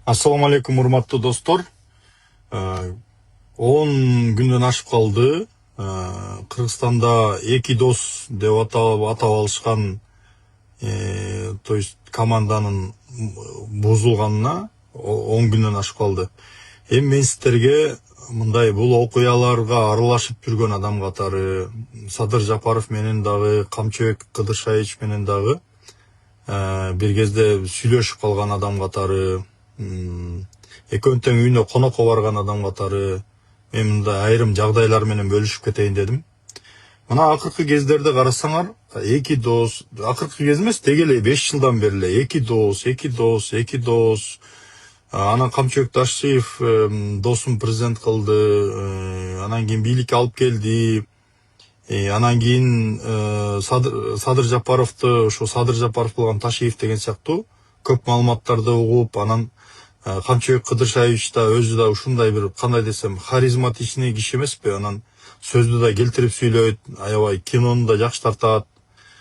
Ассаламу алейкум, урматтуу достор. 10 күндөн ашып калды. Кыргызстанда эки дос деп атап алышкан, то есть команданын бузулганына 10 күндөн ашып калды. Эми мен сиздерге мындай бул окуяларга аралашып жүргөн адам катары Садыр Жапаров менен дагы, Камчыбек Кыдыршаевич менен дагы бир кезде сүйлөшүп калган адам катары, экөөнүн тең үйүнө конокко барган адам катары мен мындай айрым жагдайлар менен бөлүшүп кетейин дедим. Мына акыркы кездерде карасаңар, эки дос, акыркы кез эмес, деги эле 5 жылдан бери эле эки дос. Анан Камчыбек Ташиев досун президент кылды, анан кийин бийликке алып келди. Анан кийин Садыр Жапаровду, ошо Садыр Жапаров болгон Ташиев деген сыяктуу көп маалыматтарды угуп, анан Камчыбек Кыдыршаевич да өзү да ушундай бир, кандай десем, харизматичный киши эмеспи? Анан сөздү да келтирип сүйлөйт, аябай кинону да жакшы тартат,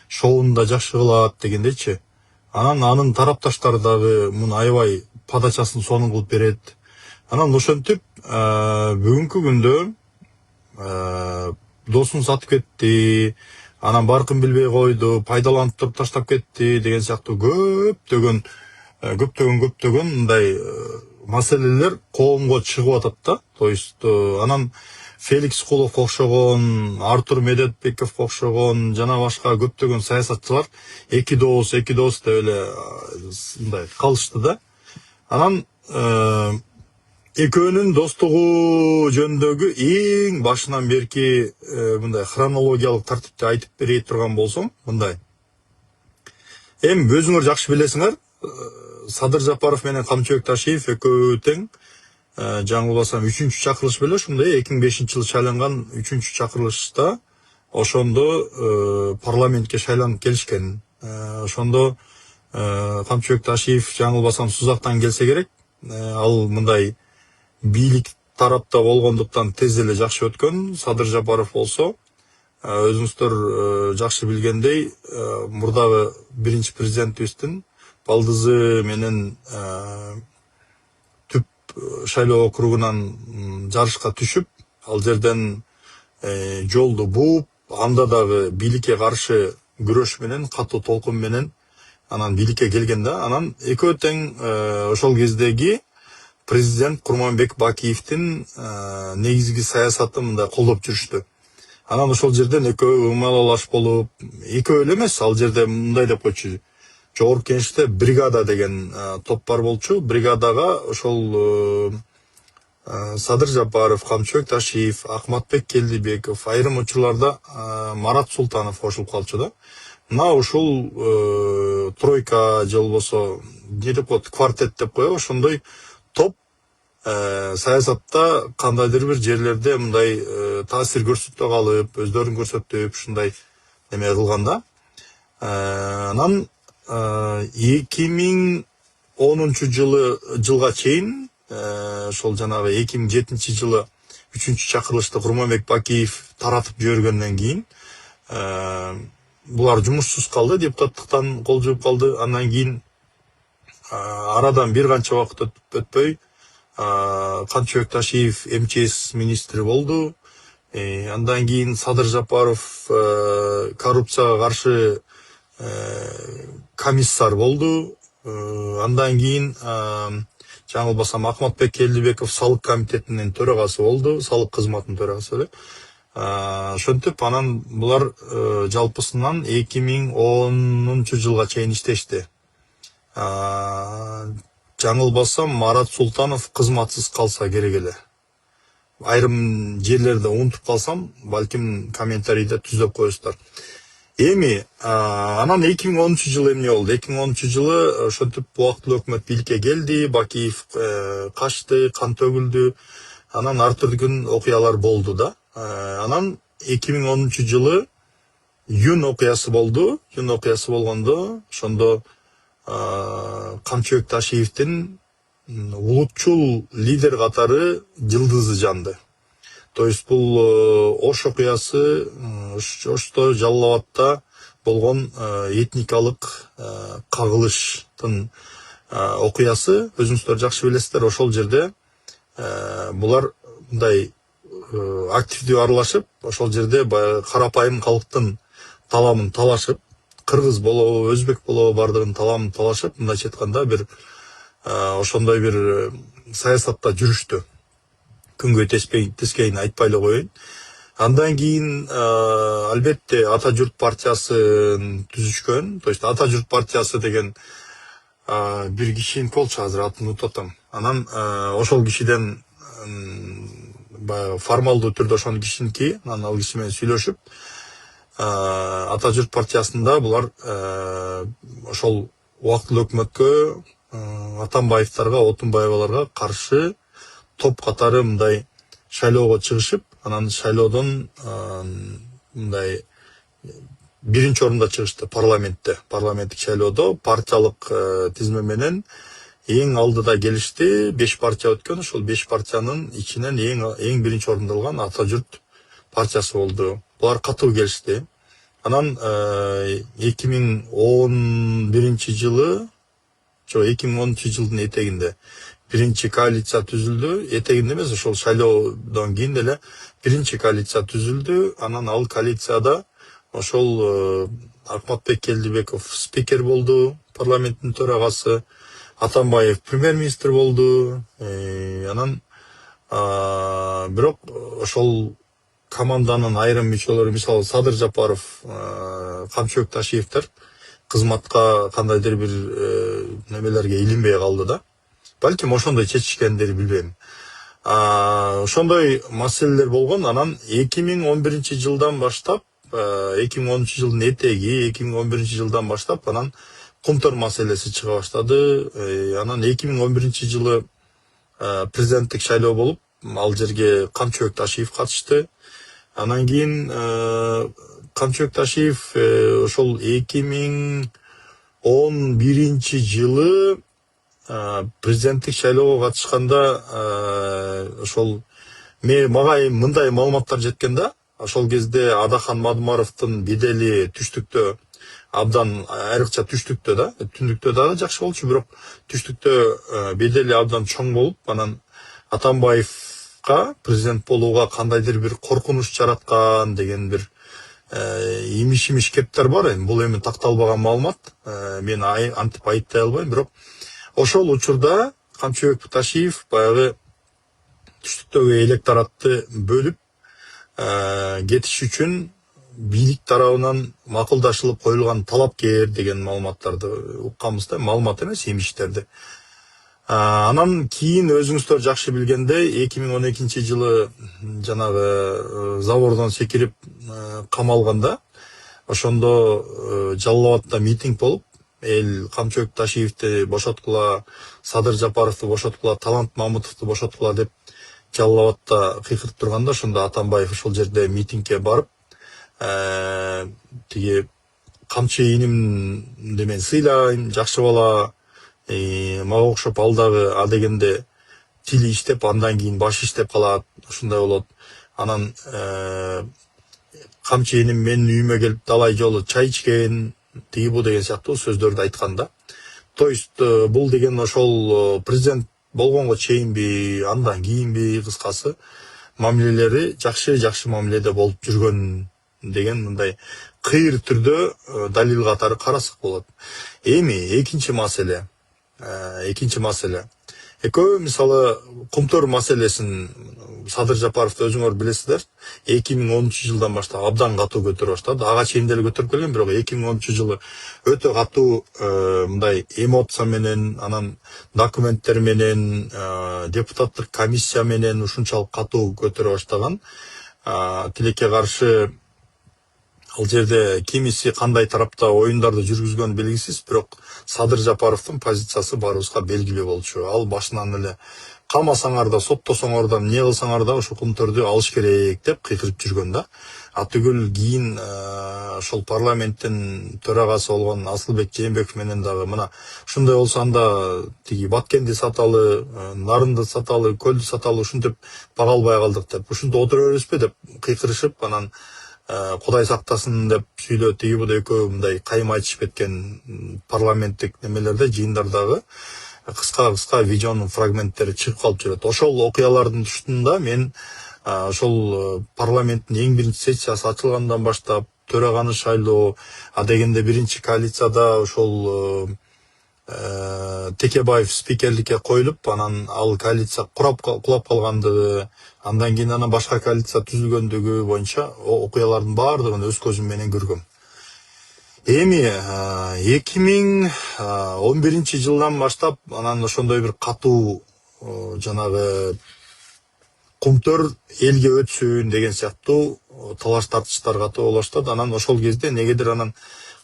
шоуну да жакшы кылат дегендейчи. Анан анын тарапташтары дагы муну аябай подачасын сонун кылып берет. Анан ошентип бүгүнкү күндө досун сатып кетти, анан баркын билбей койду, пайдаланып туруп таштап кетти деген сыяктуу көптөгөн мындай маселелер коомго чыгып атат да. То есть анан Феликс Куловго окшогон, Артур Медетбековго окшогон жана башка көптөгөн саясатчылар эки дос деп эле мындай калышты да. Анан экөөнүн достугу жөнүндөгү эң башынан берки мындай хронологиялык тартипти айтып бере турган болсом, мындай. Эми өзүңөр жакшы билесиңер, Садыр Жапаров менен Камчыбек Ташиев экөө тең, жаңылбасам 3-чү чакырылыш беле ошондой 2005-жылы шайланган 3-чү чакырылышта ошондо парламентке шайланып келишкен. Ошондо Камчыбек Ташиев жаңылбасам Сузактан келсе керек. Ал мындай бийлик тарапта болгондуктан тез эле жакшы өткөн. Садыр Жапаров болсо, өзүңүздөр жакшы билгендей, мурдагы биринчи президентибиздин балдызы менен түп шайлоо округунан жарышка түшүп, ал жерден жолду бууп, анда дагы бийликке каршы күрөш менен, катуу толкун менен анан бийликке келген да. Анан экөө тең ошол кездеги президент Курманбек Бакиевдин негизги саясатын мындай колдоп жүрүштү. Анан ошол жерден экөө ымалалаш болуп, экөө эле эмес, ал жерде мындай деп койчу, жогорку кеңеште бригада деген топ бар болчу. Бригадага ошол Садыр Жапаров, Камчыбек Ташиев, Акматбек Келдибеков, айрым учурларда Марат Султанов кошулуп калчу да. Мына ушул тройка же болбосо эмне деп коет, квартет деп коебу, ошондой топ саясатта кандайдыр бир жерлерде мындай таасир көрсөтө калып, өздөрүн көрсөтүп, ушундай неме кылган да. Анан 2010-жылга чейин, ошол жанагы 2007-жылы 3-чү чакырылышты Курманбек Бакиев таратып жибергенден кийин булар жумушсуз калды, депутаттыктан кол жууп калды. Андан кийин арадан бир канча убакыт өтпөй Камчыбек Ташиев МЧС министри болду. Андан кийин Садыр Жапаров коррупцияга каршы комиссар болду. Андан кийин жаңылбасам Акматбек Келдибеков салык комитетинин төрагасы болду, салык кызматынын төрагасы эле. Ошентип анан булар жалпысынан 2010-жылга чейин иштешти. Жаңылбасам Марат Султанов кызматсыз калса керек эле. Айрым жерлерде унутуп калсам, балким комментарийде түзөп коесуздар. Эми анан 2010-жылы эмне болду? 2010-жылы ошентип убактылуу өкмөт бийликке келди, Бакиев качты, кан төгүлдү. Анан ар түрдүү окуялар болду да. Анан 2010-жылы июнь окуясы болду. Июнь окуясы болгондо ошондо Камчыбек Ташиевдин улутчул лидер катары жылдызы жанды. То есть бул Ош окуясы, Ошто Жалал Абадта болгон этникалык кагылыштын окуясы өзүңүздөр жакшы билесиздер. Ошол жерде булар мындай активдүү аралашып, ошол жерде баягы карапайым калктын таламын талашып, кыргыз болобу, өзбек болобу бардыгын таламын талашып, мындайча айтканда бир ошондой бир саясатта жүрүштү. Күнгөй тескейин айтпай эле коеюн. Андан кийин албетте Ата журт партиясын түзүшкөн. То есть Ата журт партиясы деген бир кишиники болчу, азыр атын унутуп атам. Анан ошол кишиден баягы формалдуу түрдө ошонун кишиники, анан ал киши менен сүйлөшүп, Ата журт партиясында булар ошол убактылуу өкмөткө Атамбаевдарга, Отунбаеваларга каршы топ катары мындай шайлоого чыгышып, анан шайлоодон мындай биринчи орунда чыгышты парламенттик шайлоодо партиялык тизме менен эң алдыда келишти. 5 партия өткөн, ошол 5 партиянын ичинен эң биринчи орунда алган Ата журт партиясы болду. Булар катуу келишти. Анан 2011 жылы, 2013 жылдын этегинде биринчи коалиция түзүлдү. Этегинде эмес, ошол шайлоодон кийин эле биринчи коалиция түзүлдү. Анан ал коалицияда ошол Акматбек Келдибеков спикер болду, парламенттин төрагасы, Атамбаев премьер-министр болду. Анан бирок ошол команданын айрым мүчөлөрү, мисалы Садыр Жапаров, Камчыбек Ташиевдер кызматка кандайдыр бир немелерге илинбей калды да. Балким ошондой чечишкендери билбейм. Ошондой маселелер болгон. Анан 2011 жылдан баштап, 2013 жылдын этеги, 2011 жылдан баштап анан Кумтор маселеси чыга баштады. Анан 2011 жылы президенттик шайлоо болуп, ал жерге Камчыбек Ташиев катышты. Анан кийин Камчыбек Ташиев ошол 2011 жылы президенттик шайлоого катышканда ошол мага мындай маалыматтар жеткен да. Ошол кезде Адахан Мадумаровдун бедели түштүктө абдан айрыкча түштүктө да, түндүктө дагы жакшы болчу, бирок түштүктө бедели абдан чоң болуп, анан Атамбаевга президент болууга кандайдыр бир коркунуч жараткан деген бир имиш кептер бар. Бул эми такталбаган маалымат, мен антип айттай албайм, бирок ошол учурда Камчыбек Ташиев баягы түштүктөгү электоратты бөлүп кетиш үчүн бийлик тарабынан макулдашылып коюлган талапкер деген маалыматтарды укканбыз да, маалымат эмес, имиштерди. Анан кийин өзүңүздөр жакшы билгендей 2012 жылы жанагы забордон секирип камалганда, ошондо Жалал Абадта митинг болуп, эл Камчыбек Ташиевди бошоткула, Садыр Жапаровду бошоткула, Талант Мамытовду бошоткула деп Жалал Абадта кыйкырып турганда, ошондо Атамбаев ошол жерде митингге барып, тиги камчы ийнимди мен сыйлайм, жакшы бала, мага окшоп ал дагы а дегенде тили иштеп, андан кийин башы иштеп калат, ушундай болот. Анан камчы ийним менин үйүмө келип талай жолу чай ичкен, тиги бу деген сыяктуу сөздөрдү айткан да. То есть бул деген ошол президент болгонго чейинби, андан кийинби, кыскасы мамилелери жакшы мамиледе болуп жүргөн деген мындай кыйыр түрдө далил катары карасак болот. Эми экинчи маселе. Экөө мисалы Кумтор маселесин Садыр Жапаровду өзүңөр билесиздер, 2013 жылдан баштап абдан катуу көтөрүп баштады. Ага чейин деле көтөрүп келген, бирок 2013 жылы өтө катуу мындай эмоция менен, анан документтер менен, депутаттык комиссия менен ушунчалык катуу көтөрүп баштаган. Тилекке каршы ал жерде кимиси кандай тарапта оюндарды жүргүзгөн белгисиз, бирок Садыр Жапаровдун позициясы баарыбызга белгилүү болчу. Ал башынан эле камасаңар да, соттосоңор да, эмне кылсаңар да ошо Кумторду алыш керек деп кыйкырып жүргөн да. Түгүл кийин ошол парламенттин төрагасы болгон Асылбек Жээнбеков менен дагы мына ушундай болсо анда тиги Баткенди саталы, Нарынды саталы, Көлдү саталы ушинтип бага албай калдык деп, ушинтип отура беребизби деп кыйкырышып, анан Кудай сактасын деп сүйлөп тиги буда экөө мындай кайым айтышып кеткен парламенттик немелерде жыйындардагы кыска видеонун фрагменттери чыгып калып жүрөт. Ошол окуялардын тушунда мен ошол парламенттин эң биринчи сессиясы ачылгандан баштап төраганы шайлоо, дегенде биринчи коалицияда ошол Текебаев спикерликке коюлуп, анан ал коалиция кулап калгандыгы, андан кийин анан башка коалиция түзүлгөндүгү боюнча окуялардын баардыгын өз көзүм менен көргөм. Эми 2011-жылдан баштап анан ошондой бир катуу жанагы кумтөр элге өтсүн деген сыяктуу талаш тартыштар катуу боло баштады. Анан ошол кезде негедир анан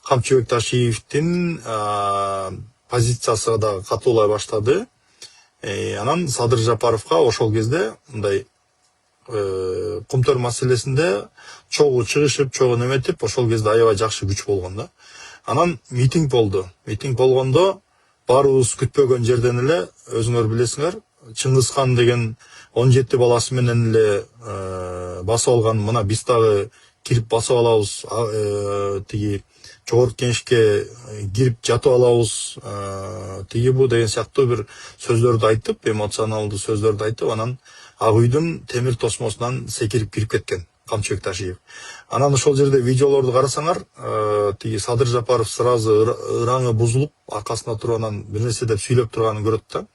Камчыбек Ташиевдин позициясы да катуулай баштады. Анан Садыр Жапаровга ошол кезде мындай кумтөр маселесинде чогуу чыгышып, чогуу неметип, ошол кезде аябай жакшы күч болгон да. Анан митинг болду. Митинг болгондо баарыбыз күтпөгөн жерден эле өзүңөр билесиңер, Чыңгызхан деген 17 баласы менен эле басып алган, мына биз дагы кирип басып алабыз, тиги жогорку кеңешке кирип жатып алабыз, тиги бу деген сыяктуу бир сөздөрдү айтып, эмоционалдуу сөздөрдү айтып, анан ак үйдүн темир тосмосунан секирип кирип кеткен Камчыбек Ташиев. Анан ошол жерде видеолорду карасаңар, тиги Садыр Жапаров сразу ыраңы бузулуп, аркасына туруп анан бир нерсе деп сүйлөп турганын көрөт да.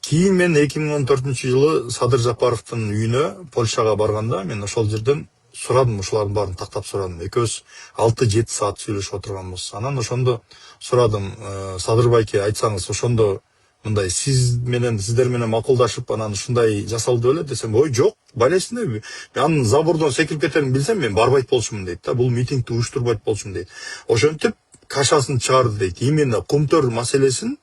Кийин мен 2014-жылы Садыр Жапаровдун үйүнө Польшага барганда мен ошол жерден сурадым, ушулардын баарын тактап сурадым. Экөөбүз 6-7 саат сүйлөшүп отурганбыз. Анан ошондо сурадым, Садыр байке, айтсаңыз ошондо мындай сиздер менен макулдашып анан ушундай жасалды беле десем, ой жок, балесине анын забордон секирип кетерин билсем мен барбайт болчумун дейт да, бул митингди уюштурбайт болчумун дейт. Ошентип кашасын чыгарды дейт. Именно кумтөр маселесин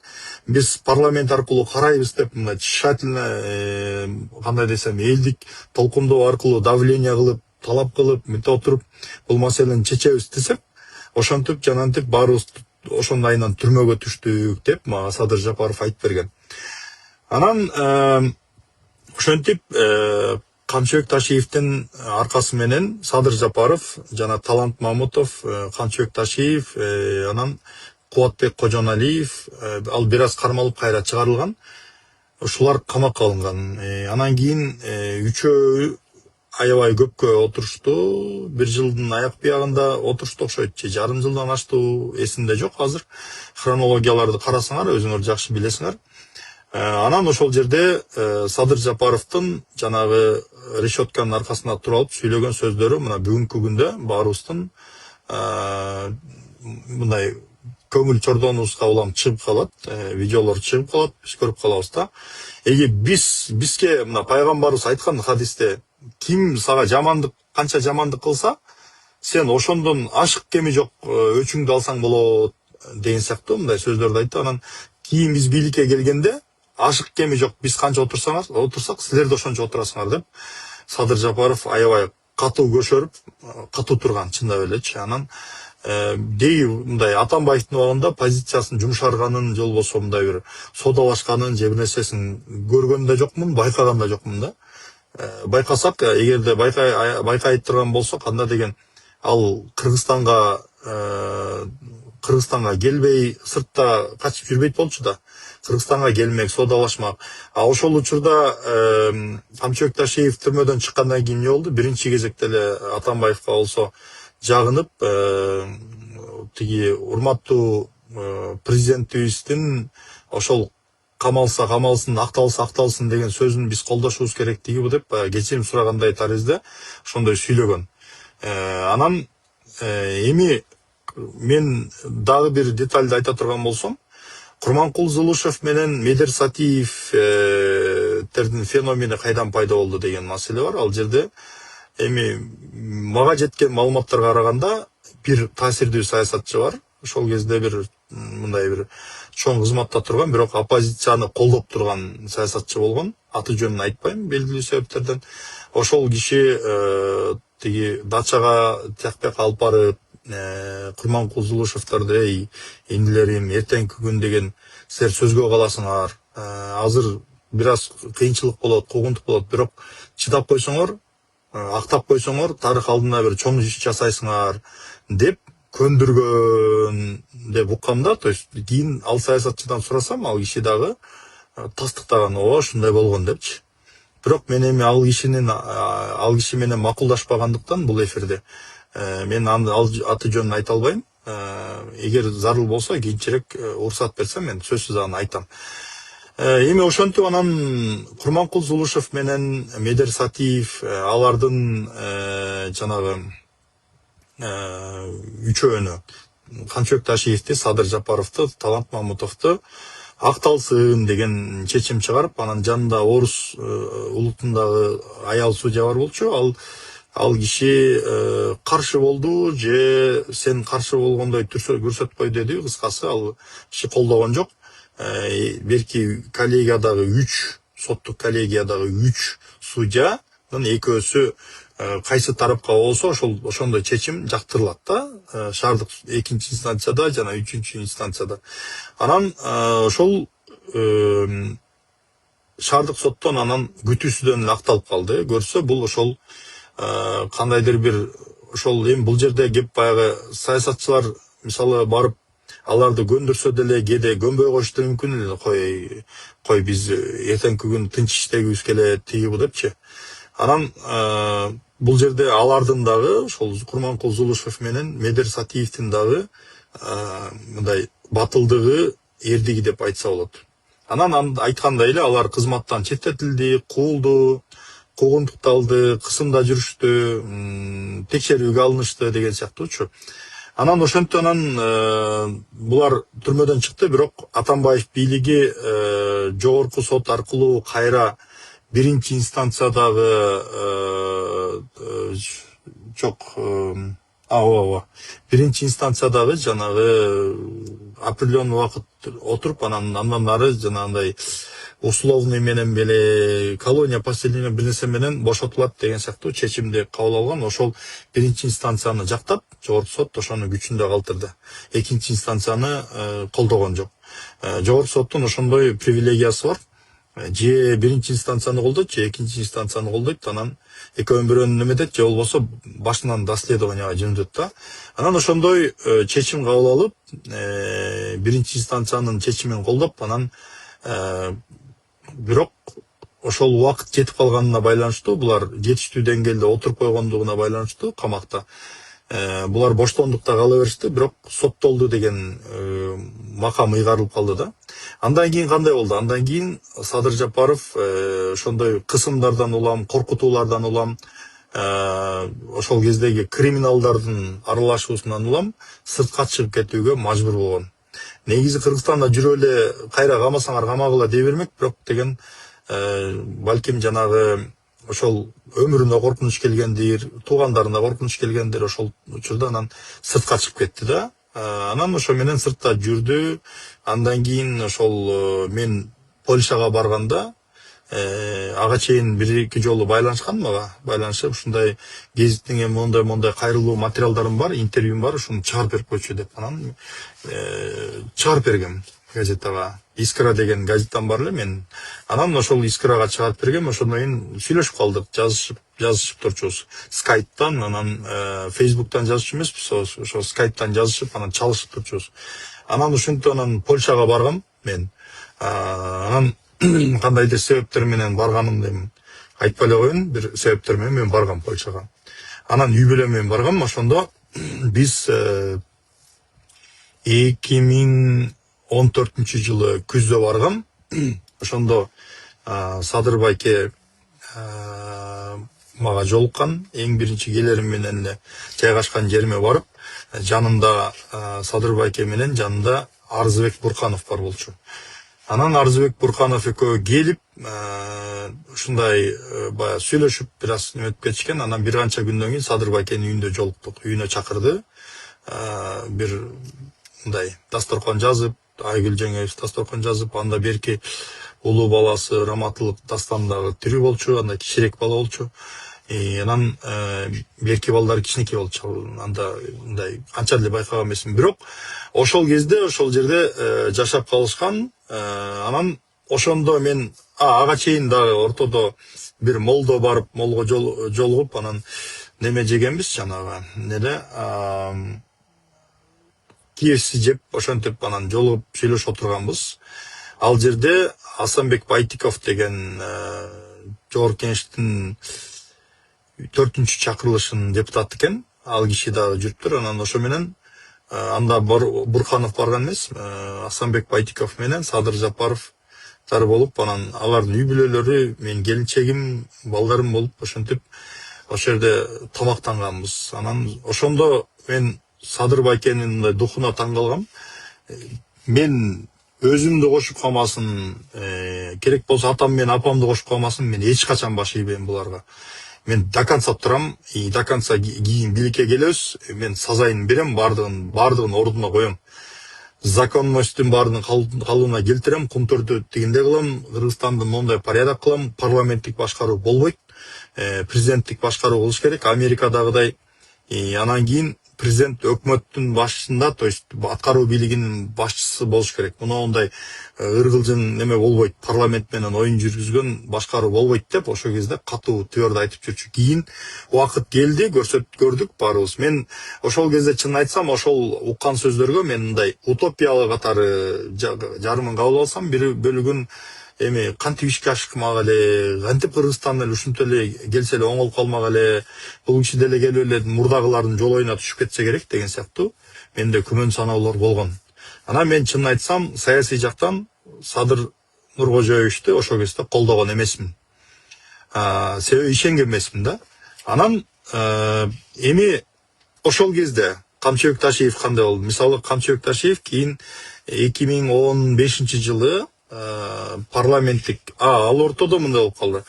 биз парламент аркылуу карайбыз деп мына тщательно, кандай десем, элдик толкундоо аркылуу давление кылып, талап кылып, мынтип отуруп бул маселени чечебиз десек, ошентип жанантип баарыбыз ошондун айынан түрмөгө түштүк деп мага Садыр Жапаров айтып берген. Анан ошентип Камчыбек Ташиевдин аркасы менен Садыр Жапаров, жана Талант Мамутов, Камчыбек Ташиев, анан Кубатбек Кожоналиев, ал бир аз кармалып кайра чыгарылган. Ушулар камакка алынган. Анан кийин үчөө аябай көпкө отурушту. Бир жылдын аяк биягында отурушту окшойт, же жарым жылдан ашту, эсимде жок азыр. Хронологияларды карасаңар, өзүңөр жакшы билесиңер. Анан ошол жерде Садыр Жапаровдун жанагы решетканын аркасына туруп алып сүйлөгөн сөздөрү мына бүгүнкү күндө баарыбыздын мындай көңүл чордонубузга улам чыгып калат, видеолор чыгып калат, биз көрүп калабыз да. Бизге мына пайгамбарыбыз айткан хадисте, ким сага жамандык, канча жамандык кылса, сен ошондон ашык кеми жок өчүңдү алсаң болот деген сыяктуу мындай сөздөрдү айтты. Анан кийин биз бийликке келгенде ашык кеми жок, биз канча отурсак, силер да ошончо отурасыңар деп Садыр Жапаров аябай катуу көшөрүп, катуу турган, чындап элечи. Анан деги мындай Атамбаевдин убагында позициясын жумшарганын, же болбосо мындай бир содалашканын, же бир нерсесин көргөн да жокмун, байкаган да жокмун да. Байкасак, эгерде байкай турган болсок, анда деген ал Кыргызстанга келбей, сыртта качып жүрбөйт болчу да. Кыргызстанга келмек, содалашмак. Ошол учурда Камчыбек Ташиев түрмөдөн чыккандан кийин эмне болду? Биринчи кезекте эле Атамбаевга болсо жагынып, тиги урматтуу президентибиздин ошол камалса камалсын, акталса акталсын деген сөзүн биз колдошубуз керек тиги бу деп кечирим сурагандай таризде ошондой сүйлөгөн. Анан эми мен дагы бир детальды айта турган болсом, Курманкул Зулушев менен Медер Сатиевтердин феномени кайдан пайда болду деген маселе бар. Ал жерде эми мага жеткен маалыматтарга караганда бир таасирдүү саясатчы бар. Ошол кезде бир мындай бир чоң кызматта турган, бирок оппозицияны колдоп турган саясатчы болгон. Аты жөнүн айтпайм белгилүү себептерден. Ошол киши тиги дачага тякпек алып барып, Курманкул Зулушевтерди, эй инилерим, эртеңки күн деген силер сөзгө каласыңар. Азыр бир аз кыйынчылык болот, куугунтук болот, бирок чыдап койсоңор, актап койсоңор тарых алдында бир чоң иш жасайсыңар деп көндүргөн деп уккам да. То есть кийин ал саясатчыдан сурасам, ал киши дагы тастыктаган, ооба ушундай болгон депчи. Бирок мен эми ал киши менен макулдашпагандыктан бул эфирде мен ал аты жөнүн айта албайм. Эгер зарыл болсо кийинчерээк уруксат берсе мен сөзсүз аны айтам. Эми ошентип анан Курманкул Зулушев менен Медер Сатиев алардын жанагы үчөөнү Канчыбек Ташиевди, Садыр Жапаровду, Талант Мамутовду акталсын деген чечим чыгарып, анан жанында орус улутундагы аял судья бар болчу. Ал киши каршы болду же сен каршы болгондой көрсөткөй деди. Кыскасы ал киши колдогон жок. Берки коллегиядагы 3 соттук коллегиядагы 3 судьянын экөөсү кайсы тарапка болсо ошондой чечим жактырылат да. Шаардык 2-нчи инстанцияда жана 3-нчү инстанцияда. Анан ошол шаардык соттон анан күтүүсүдөн акталып калды. Көрсө бул ошол кандайдыр бир ошол эми бул жерде кеп баягы саясатчылар мисалы барып аларды көндүрсө деле кээде көнбөй коюшу мүмкүн эле. Кой биз эртеңки күн тынч иштегибиз келет тигибу депчи. Анан бул жерде алардын дагы ошол Курманкул Зулушев менен Медер Сатиевдин дагы мындай батылдыгы, эрдиги деп айтса болот. Анан айткандай эле алар кызматтан четтетилди, куулду, куугунтукталды, кысымда жүрүштү, текшерүүгө алынышты деген сыяктуучу. Анан ошентип булар түрмөдөн чыкты, бирок Атамбаев бийлиги жогорку сот аркылуу кайра 1-нчи инстанциядагы ооба 1-нчи инстанциядагы жанагы определенный убакыт отуруп, андан ары жанагындай условный менен беле колония поселение бир нерсе менен бошотулат деген сыяктуу чечимди кабыл алган. Ошол 1-нчи инстанцияны жактап, жогорку сот ошону күчүндө калтырды. 2-нчи инстанцияны колдогон жок. Жогорку соттун ошондой привилегиясы бар. Же 1-нчи инстанцияны колдойт, же 2-нчи инстанцияны колдойт. Анан экөөнүн бирөөнү неметет, же болбосо башынан расследованияга жөнөтөт да. Анан ошондой чечим кабыл алып, 1-нчи инстанциянын чечимин колдоп, анан бирок ошол убакыт жетип калганына байланыштуу, булар жетиштүү деңгээлде отуруп койгондугуна байланыштуу камакта булар боштондукта кала беришти, бирок соттолду деген макам ыйгарылып калды да. Андан кийин кандай болду? Андан кийин Садыр Жапаров ошондой кысымдардан улам, коркутуулардан улам, ошол кездеги криминалдардын аралашуусунан улам сыртка чыгып кетүүгө мажбур болгон. Негизи Кыргызстанда жүрө эле кайра камасаңар камагыла дей бермек, бирок деген балким жанагы ошол өмүрүнө коркунуч келгендир, туугандарына коркунуч келгендир, ошол учурда анан сыртка чыгып кетти да. Анан ошо менен сыртта жүрдү. Андан кийин ошол мен Польшага барганда ага чейин 1-2 жолу байланышкан мага. Байланышып ушундай гезиттин эми мондай кайрылуу материалдарым бар, интервьюм бар, ушуну чыгарып берип койчу деп. Анан чыгарып бергем газетага. Искра деген газеттан бар эле мен. Анан ошол Искрага чыгарып бергем, ошондон кийин сүйлөшүп калдык, жазышып турчубуз. Скайптан, анан Фейсбуктан жазышчу эмеспиз, ошо Скайптан жазышып, анан чалышып турчубуз. Анан ушинтип анан Польшага баргам мен. Анан кандайдыр себептер менен барганымды эми айтпай эле коеюн, бир себептер менен мен баргам Польшага. Анан үй бүлө менен баргам. Ошондо биз 2014-жылы күздө баргам. Ошондо Садыр байке мага жолуккан, эң биринчи келерим менен эле жайгашкан жериме барып, жанында Садыр байке менен жанында Арзыбек Бурканов бар болчу. Анан Арзыбек Бурканов экөө келип, ушундай бая сүйлөшүп бир аз неметип кетишкен. Анан бир канча күндөн кийин Садыр байкенин үйүндө жолуктук. Үйүнө чакырды. Бир мындай дасторкон жазып, Айгүл жеңебиз дасторкон жазып, анда берки улуу баласы Раматылык Дастандагы тирүү болчу, анда кичирээк бала болчу. Анан берки балдар кичинекей болчу. Анда мындай канча эле байкаган эмесмин. Бирок ошол кезде ошол жерде жашап калышкан. Анан ошондо мен ага чейин дагы ортодо бир молдо барып, молго жолугуп, анан неме жегенбиз жанагы, неде, KFC жеп, ошентип анан жолугуп сүйлөшүп отурганбыз. Ал жерде Асанбек Байтиков деген Жогорку Кеңештин 4-чү чакырылышынын депутаты экен. Ал киши дагы жүрүптүр. Анан ошо менен анда Бурханов барган эмес, Асанбек Байтиков менен Садыр Жапаровдар болуп, анан алардын үй бүлөлөрү, мен келинчегим, балдарым болуп, ошентип ошол жерде тамактанганбыз. Анан ошондо мен Садыр Байкенин мындай духуна таң калгам. Мен өзүмдү кошуп калмасын, керек болсо атам менен апамды кошуп калмасын, мен эч качан баш ийбейм буларга. Мен до конца турам, и до конца кийин бийликке келебиз, мен сазайын берем, бардыгын ордуна коем. Законностьтун баарын калыбына келтирем, кумтөрдү тигиндей кылам, Кыргызстанды мондай порядок кылам, парламенттик башкаруу болбойт, президенттик башкаруу болуш керек, Америкадагыдай. Анан кийин президент өкмөттүн башчысында, то есть аткаруу бийлигинин башчысы болуш керек. Мындай ыргылжың неме болбойт, парламент менен оюн жүргүзгөн башкаруу болбойт деп ошол кезде катуу түбөрдү айтып жүрчү. Кийин убакыт келди, көрдүк баарыбыз. Мен ошол кезде чын айтсам, ошол уккан сөздөргө мен мындай утопиялык катары жарымын кабыл алсам, бир бөлүгүн эми кантип ишке ашыкмак эле, кантип Кыргызстан эле ушинтип эле келсе эле оңолуп калмак эле, бул киши деле келип эле мурдагылардын жолоюна түшүп кетсе керек деген сыяктуу менде күмөн саноолор болгон. Анан мен чын айтсам, саясий жактан Садыр Нуркожоевичти ошол кезде колдогон эмесмин. Себеби ишенген эмесмин да. Анан эми ошол кезде Камчыбек Ташиев кандай болду? Мисалы, Камчыбек Ташиев кийин 2015-жылы парламенттик, ал ортодо мындай болуп калды.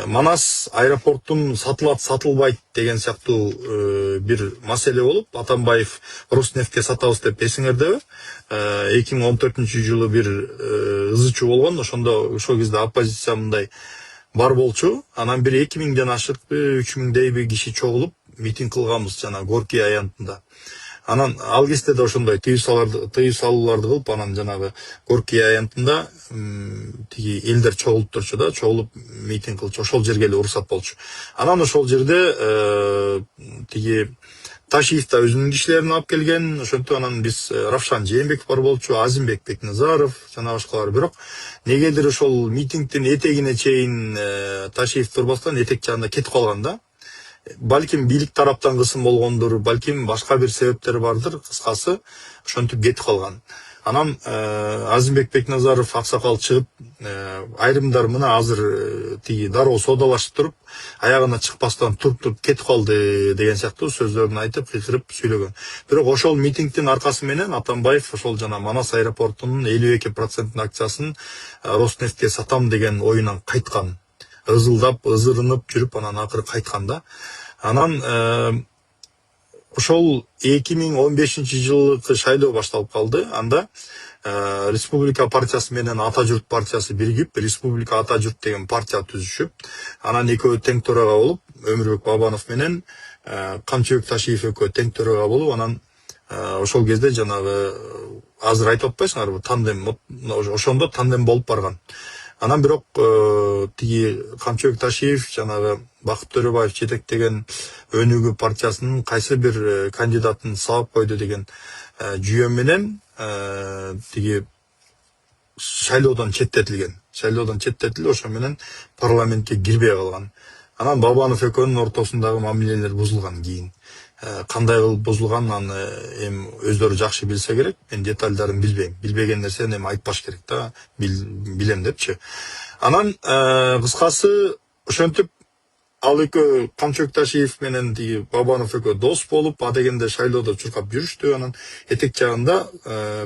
Манас аэропортун сатылат, сатылбайт деген сыяктуу бир маселе болуп, Атамбаев Роснефтке сатабыз деп эсиңердеби? 2014-жылы бир ызы чуу болгон, ошондо ошол кезде оппозиция мындай бар болчу. Анан бир 2000ден ашыкпы, 3000дейби киши чогулуп митинг кылганбыз жана Горький аянтында. Анан ал кезде да ошондой тыюу салууларды кылып, анан жанагы Горький аянтында тиги элдер чогулуп турчу да, чогулуп митинг кылчу. Ошол жерге эле уруксат болчу. Анан ошол жерде тиги Ташиев да өзүнүн кишилерин алып келген, ошентип анан биз Равшан Жээнбеков бар болчу, Азимбек Бекназаров жана башкалар. Бирок негедир ошол митингдин этегине чейин Ташиев турбастан этек жагында кетип калган да. Балким бийлик тараптан кысым болгондур, балким башка бир себептер бардыр, кыскасы ошентип кетип калган. Анан Азимбек Бекназаров аксакал чыгып, айрымдар мына азыр тиги дароо соодалашып туруп, аягына чыкпастан туруп кетип калды деген сыяктуу сөздөрүн айтып, кыйкырып сүйлөгөн. Бирок ошол митингдин аркасы менен Атамбаев ошол жана Манас аэропортунун 52% акциясын Роснефтке сатам деген оюнан кайткан. Ызылдап, ызырынып жүрүп, анан акыры кайткан да. Анан ошол 2015-жылкы шайлоо башталып калды. Анда Республика партиясы менен Ата журт партиясы биригип, Республика Ата журт деген партия түзүшүп, анан экөө тең төрага болуп, Өмүрбек Бабанов менен Камчыбек Ташиев экөө тең төрага болуп, анан ошол кезде жанагы азыр айтып атпайсыңарбы, тандем, ошондо тандем болуп барган. Анан бирок тиги Камчыбек Ташиев жанагы Бакыт Төрөбаев жетектеген Өнүгүү партиясынын кайсы бир кандидатын сабап койду деген жүйө менен тиги шайлоодон четтетилген. Ошо менен парламентке кирбей калган. Анан Бабанов экөөнүн ортосундагы мамилелер бузулган кийин. Кандай кылып бузулганын аны эми өздөрү жакшы билсе керек. Мен детальдарын билбейм. Билбеген нерсени эми айтпаш керек да, билем депчи. Анан кыскасы ошентип ал экөө Камчыбек Ташиев менен тиги Бабанов экөө дос болуп, адегенде шайлоодо чуркап жүрүштү. Анан этек жагында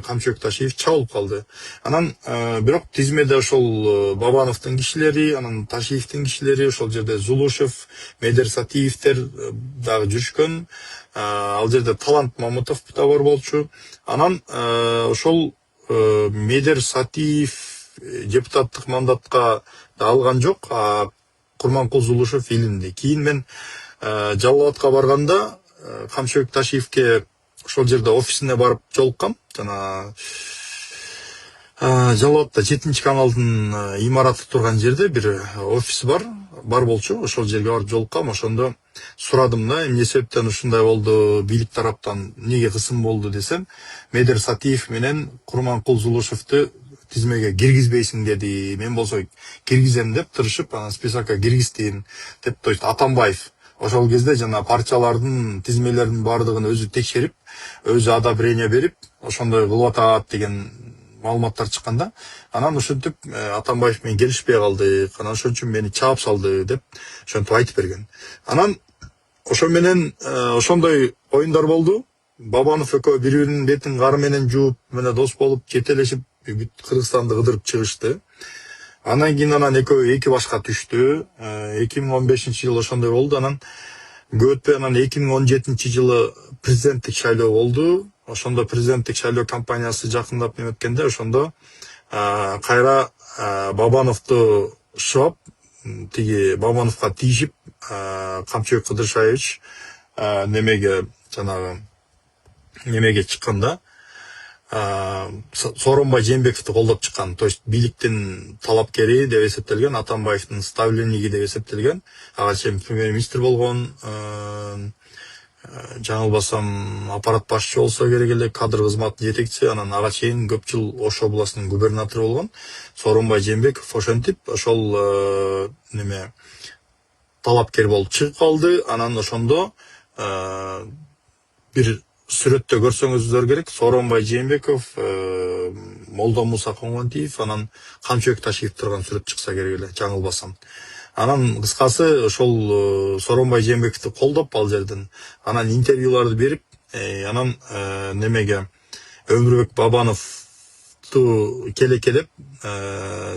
Камчыбек Ташиев чабылып калды. Анан бирок тизмеде ошол Бабановдун кишилери, анан Ташиевдин кишилери, ошол жерде Зулушев, Медер Сатиевтер дагы жүрүшкөн. Ал жерде Талант Мамытов да бар болчу. Анан ошол Медер Сатиев депутаттык мандатка да алган жок. Курманкул Зулушев илинди. Кийин мен Жалал Абадка барганда Камчыбек Ташиевке ошол жерде офисине барып жолуккам. Жана Жалал Абадта 7 каналдын имараты турган жерде бир офис бар болчу. Ошол жерге барып жолуккам. Ошондо сурадым да, эмне себептен ушундай болду, бийлик тараптан эмнеге кысым болду десем, Медер Сатиев менен Курманкул Зулушевду тизмеге киргизбейсиң деди. Мен болсо киргизем деп тырышып, анан списокко киргиздим деп, то есть Атамбаев ошол кезде жана партиялардын тизмелеринин баардыгын өзү текшерип, өзү одобрение берип, ошондой кылып атат деген маалыматтар чыкканда, анан ушинтип Атамбаев менен келишпей калдык, анан ошон үчүн мени чаап салды деп ошентип айтып берген. Анан ошо менен ошондой оюндар болду. Бабанов экөө бири-биринин бетин кары менен жууп, мына дос болуп, жетелешип, Кыргызстанды кыдырып чыгышты. Анан кийин экөө эки башка түштү. 2015-жылы ошондой болду. Анан көп өтпөй анан 2017-жылы президенттик шайлоо болду. Ошондо президенттик шайлоо кампаниясы жакындап неметкенде, ошондо кайра Бабановду шыбап, тиги Бабановго тийишип, Камчыбек Кыдыршаевич немеге чыкканда, Сооронбай Жээнбековду колдоп чыккан. То есть бийликтин талапкери деп эсептелген, Атамбаевдин ставленниги деп эсептелген. Ага чейин премьер-министр болгон, жаңылбасам аппарат башчы болсо керек эле, кадр кызматынын жетекчиси, анан ага чейин көп жыл Ош областынын губернатору болгон Сооронбай Жээнбеков ошентип ошол талапкер болуп чыгып калды. Анан ошондо бир сүрөттө көрсөңүздөр керек, Сооронбай Жээнбеков, Молдо Муса Коңгонтиев, анан Камчыбек Ташиев турган сүрөт чыкса керек эле, жаңылбасам. Анан кыскасы ошол Сооронбай Жээнбековду колдоп ал жерден, анан интервьюларды берип, анан Өмүрбек Бабановду келекелеп,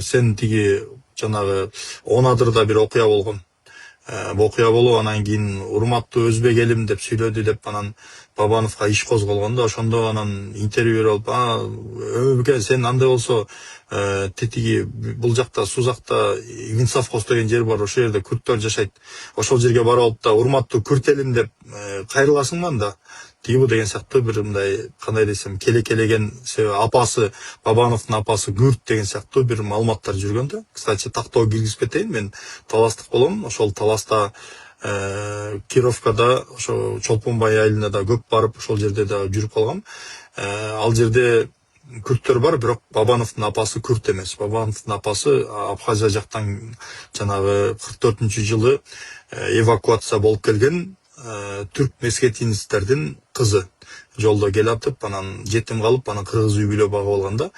сен тиги жанагы 10 адырда бир окуя болгон. Окуя болуп, анан кийин урматтуу өзбек элим деп сүйлөдү деп, анан Бабановго иш козголгондо, ошондо анан интервью алып, Өмүрбек сен андай болсо, тетиги бул жакта Сузакта Винсовхоз деген жер бар, ошол жерде күрттөр жашайт. Ошол жерге барып алып да урматтуу күрт элим деп кайрыласыңбы анда? Тигибу деген сыяктуу бир мындай, кандай десем, келеген апасы, Бабановдун апасы Күрт деген сыяктуу бир маалыматтар жүргөн да. Кстати, тактоо киргизип кетейин, мен таластык болом. Ошол таласта Кировкада, ошо Чолпонбай айылына да көп барып, ошол жерде да жүрүп калгам. Ал жерде күрттөр бар, бирок Бабановдун апасы күрт эмес. Бабановдун апасы Абхазия жактан жанагы 44-жылы эвакуация болуп келген түрк мескетинистердин кызы. Жолдо келатып, анан жетим калып, анан кыргыз үй бүлө багып алганда,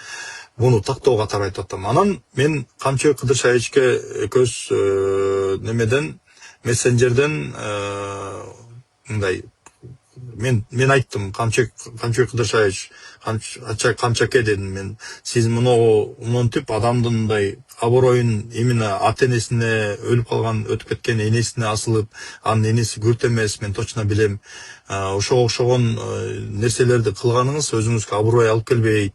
буну тактоо катары айтып атам. Анан мен Камчыбек Кыдыршаевичке экөөбүз мессенджерден мындай мен айттым, Камчыбек Кыдыршаевич, Камчаке дедим мен, сиз мынтип адамдын мындай аброюн именно ата-энесине өлүп калган, өтүп кеткен энесине асылып, анын энеси күрт эмес, мен точно билем. Ошого окшогон нерселерди кылганыңыз өзүңүзгө аброй алып келбейт.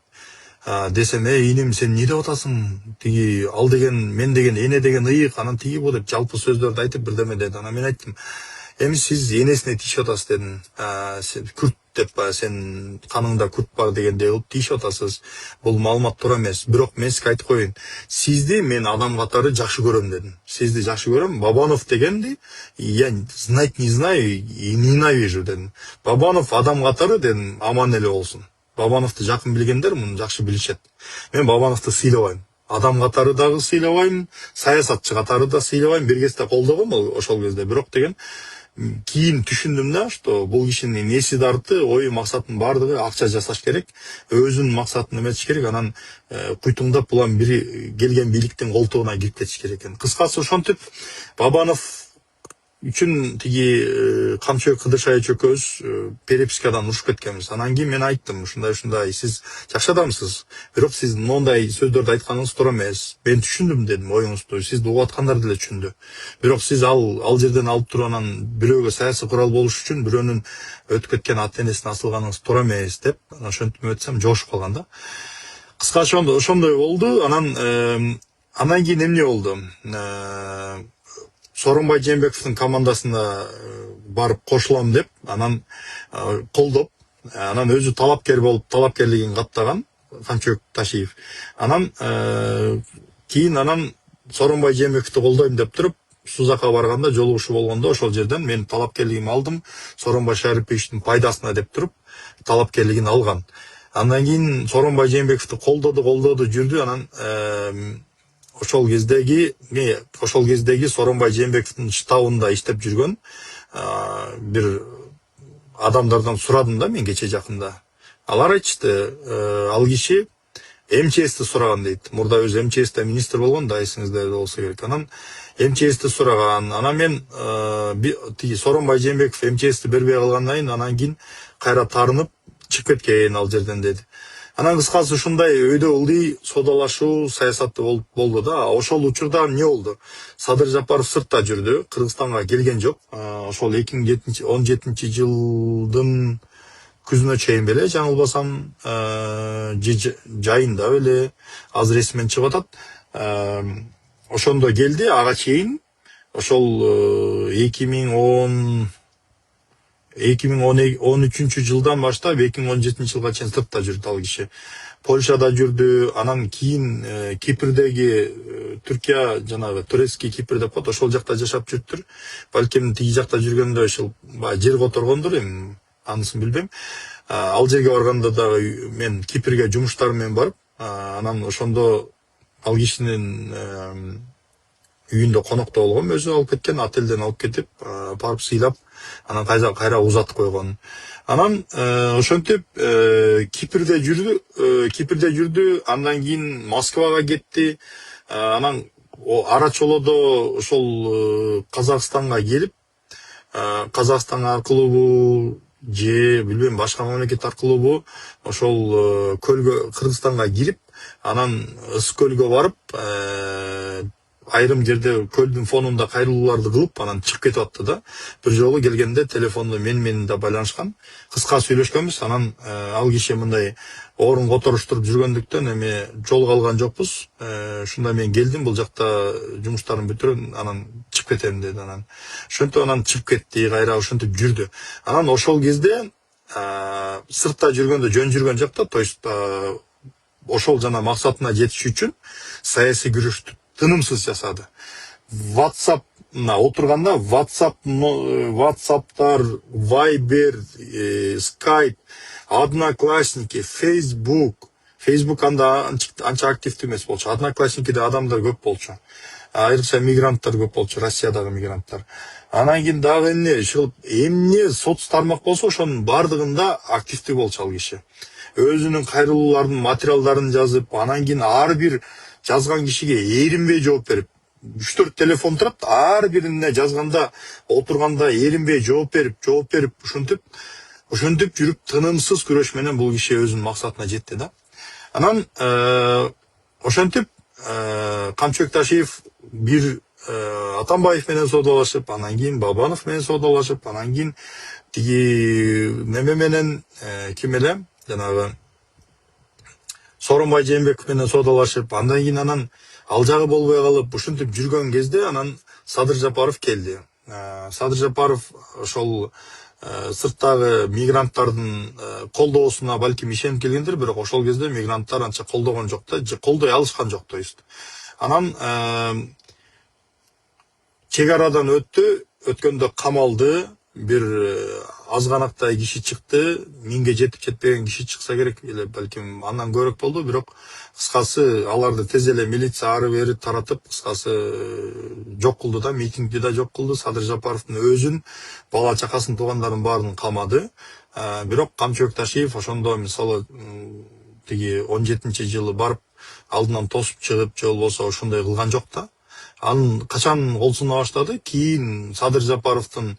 Десем, иним сен эмне деп атасың? Тиги ал деген, мен деген, эне деген ыйык, анан тиги бу деп жалпы сөздөрдү айтып бирдеме деди. Анан мен айттым, эми сиз энесине тийишип атасыз дедим. Күрт деп, сен каныңда күрт бар дегендей кылып тийишип атасыз. Бул маалымат туура эмес. Бирок мен сизге айтып коеюн, сизди мен адам катары жакшы көрөм дедим. Сизди жакшы көрөм. Бабанов дегенди я знать не знаю и ненавижу дедим. Бабанов адам катары дедим, аман эле болсун. Бабановду жакын билгендер муну жакшы билишет. Мен Бабановду сыйлабайм. Адам катары дагы сыйлабайм, саясатчы катары да сыйлабайм. Бир кезде колдогом ошол кезде. Бирок деген кийин түшүндүм да, что бул кишинин неси дарты, ою максатынын баардыгы акча жасаш керек, өзүнүн максатын эметиш керек, анан куйтуңдап булам бири келген бийликтин колтугуна кирип кетиш керек экен. Кыскасы ошентип Бабанов үчүн тиги Камчыбек Кыдыршаевич экөөбүз перепискадан урушуп кеткенбиз. Анан кийин мен айттым, ушундай, сиз жакшы адамсыз, бирок сиз моундай сөздөрдү айтканыңыз туура эмес. Мен түшүндүм дедим оюңузду, сизди угуп аткандар деле түшүндү. Бирок сиз ал жерден алып туруп анан бирөөгө саясий курал болуш үчүн бирөөнүн өтүп кеткен ата-энесине асылганыңыз туура эмес деп, ошентип өтсөм жошуп калган да. Кыскача ошондой болду. Анан кийин эмне болду? Сооронбай Жээнбековдун командасына барып кошулам деп, анан колдоп, анан өзү талапкер болуп, талапкерлигин каттаган. Камчыбек Ташиев. Анан кийин анан Сооронбай Жээнбековду колдойм деп туруп, Сузакка барганда, жолугушуу болгондо ошол жерден мен талапкерлигимди алдым. Сооронбай Шариповичтин пайдасына деп туруп, талапкерлигин алган. Андан кийин Сооронбай Жээнбековду колдоду жүрдү. Анан ошол кездеги Сооронбай Жээнбековдун штабында иштеп жүргөн бир адамдардан сурадым да мен кече жакында. Алар айтышты, ал киши МЧСти сураган дейт. Мурда өзү МЧСте министр болгон да, эсиңизде болсо керек. Анан МЧСти сураган. Анан мен тиги Сооронбай Жээнбеков МЧСти бербей калгандан кийин, анан кийин кайра тарынып чыгып кеткен ал жерден деди. Анан кыскасы ушундай өйдө ылдый соодалашуу саясаты болду да. Ошол учурда эмне болду? Садыр Жапаров сыртта жүрдү, Кыргызстанга келген жок. Ошол 2017 жылдын күзүнө чейин беле, жаңылбасам, жайында беле, азыр эсимен чыгып атат. Ошондо келди, ага чейин ошол 2013 жылдан баштап 2017 жылга чейин сыртта жүрдү ал киши. Польшада жүрдү, анан кийин Кипрдеги Түркия, жанагы турецкий Кипр деп коет, ошол жакта жашап жүрүптүр. Балким тиги жакта жүргөндө ошол жер которгондур, эми анысын билбейм. Ал жерге барганда дагы мен Кипрге жумуштарым менен барып, анан ошондо ал кишинин үйүндө конокто болгон, өзү алып кеткен, отелден алып кетип, барып сыйлап, анан кайра узатып койгон. Анан ошентип Кипрде жүрдү, андан кийин Москвага кетти. Анан ара чолодо ошол Казакстанга келип, Казакстан аркылуубу же билбейм башка мамлекет аркылуубу ошол Кыргызстанга кирип, анан Ыс көлгө барып, айрым жерде көлдүн фонунда кайрылууларды кылып, анан чыгып кетип атты да. Бир жолу келгенде телефондо менен да байланышкан. Кыска сүйлөшкөнбүз. Анан ал киши мындай орун которуштуруп жүргөндүктөн эми жол алган жокпуз. Ушунда мен келдим, бул жакта жумуштарымды бүтүрөм, анан чыгып кетем деди. Анан ошентип анан чыгып кетти, кайра ошентип жүрдү. Анан ошол кезде сыртта жүргөндө жөн жүргөн жакта, то есть ошол жана максатына жетиш үчүн саясий күрөштү тынымсыз жасады. WhatsApp'на отурганда WhatsApp'тар, Viber, Skype, Одноклассники, Facebook анда анча активдүү эмес болчу. Одноклассникиде адамдар көп болчу. Айрыкча мигранттар көп болчу, Россиядагы мигранттар. Анан кийин дагы эмне соц тармак болсо, ошонун бардыгында активдүү болчу ал киши. Өзүнүн кайрылуулардын материалдарын жазып, анан кийин ар бир жазган кишиге эринбей жооп берип, 3-4 телефон турат, ар бирине жазганда, отурганда эринбей жооп берип, ошентип жүрүп тынымсыз күрөш менен бул киши өзүнүн максатына жетти да. Анан ошентип Камчыбек Ташиев бир Атамбаев менен соодалашып, анан кийин Бабанов менен соодалашып, анан кийин тиги неме менен ким эле, жанагы Сооронбай Жээнбеков менен соодалашып, андан кийин анан ал жагы болбой калып, ушинтип жүргөн кезде анан Садыр Жапаров келди. Садыр Жапаров ошол сырттагы мигранттардын колдоосуна балким ишенип келгендир, бирок ошол кезде мигранттар анча колдогон жок да, же колдой алышкан жок, то есть. Анан чек арадан өткөндө камалды, бир азганактай киши чыкты, 1000ге жетпеген киши чыкса керек эле, балким андан көбүрөөк болду, бирок кыскасы аларды тез эле милиция ары бери таратып, кыскасы жок кылды да, митингди да жок кылды. Садыр Жапаровдун өзүн, бала чакасын, туугандарын баарын камады. Бирок Камчыбек Ташиев ошондо мисалы тиги 17-жылы барып алдынан тосуп чыгып, же болбосо ошондой кылган жок да. Анын качан колсуна баштады, кийин Садыр Жапаровдун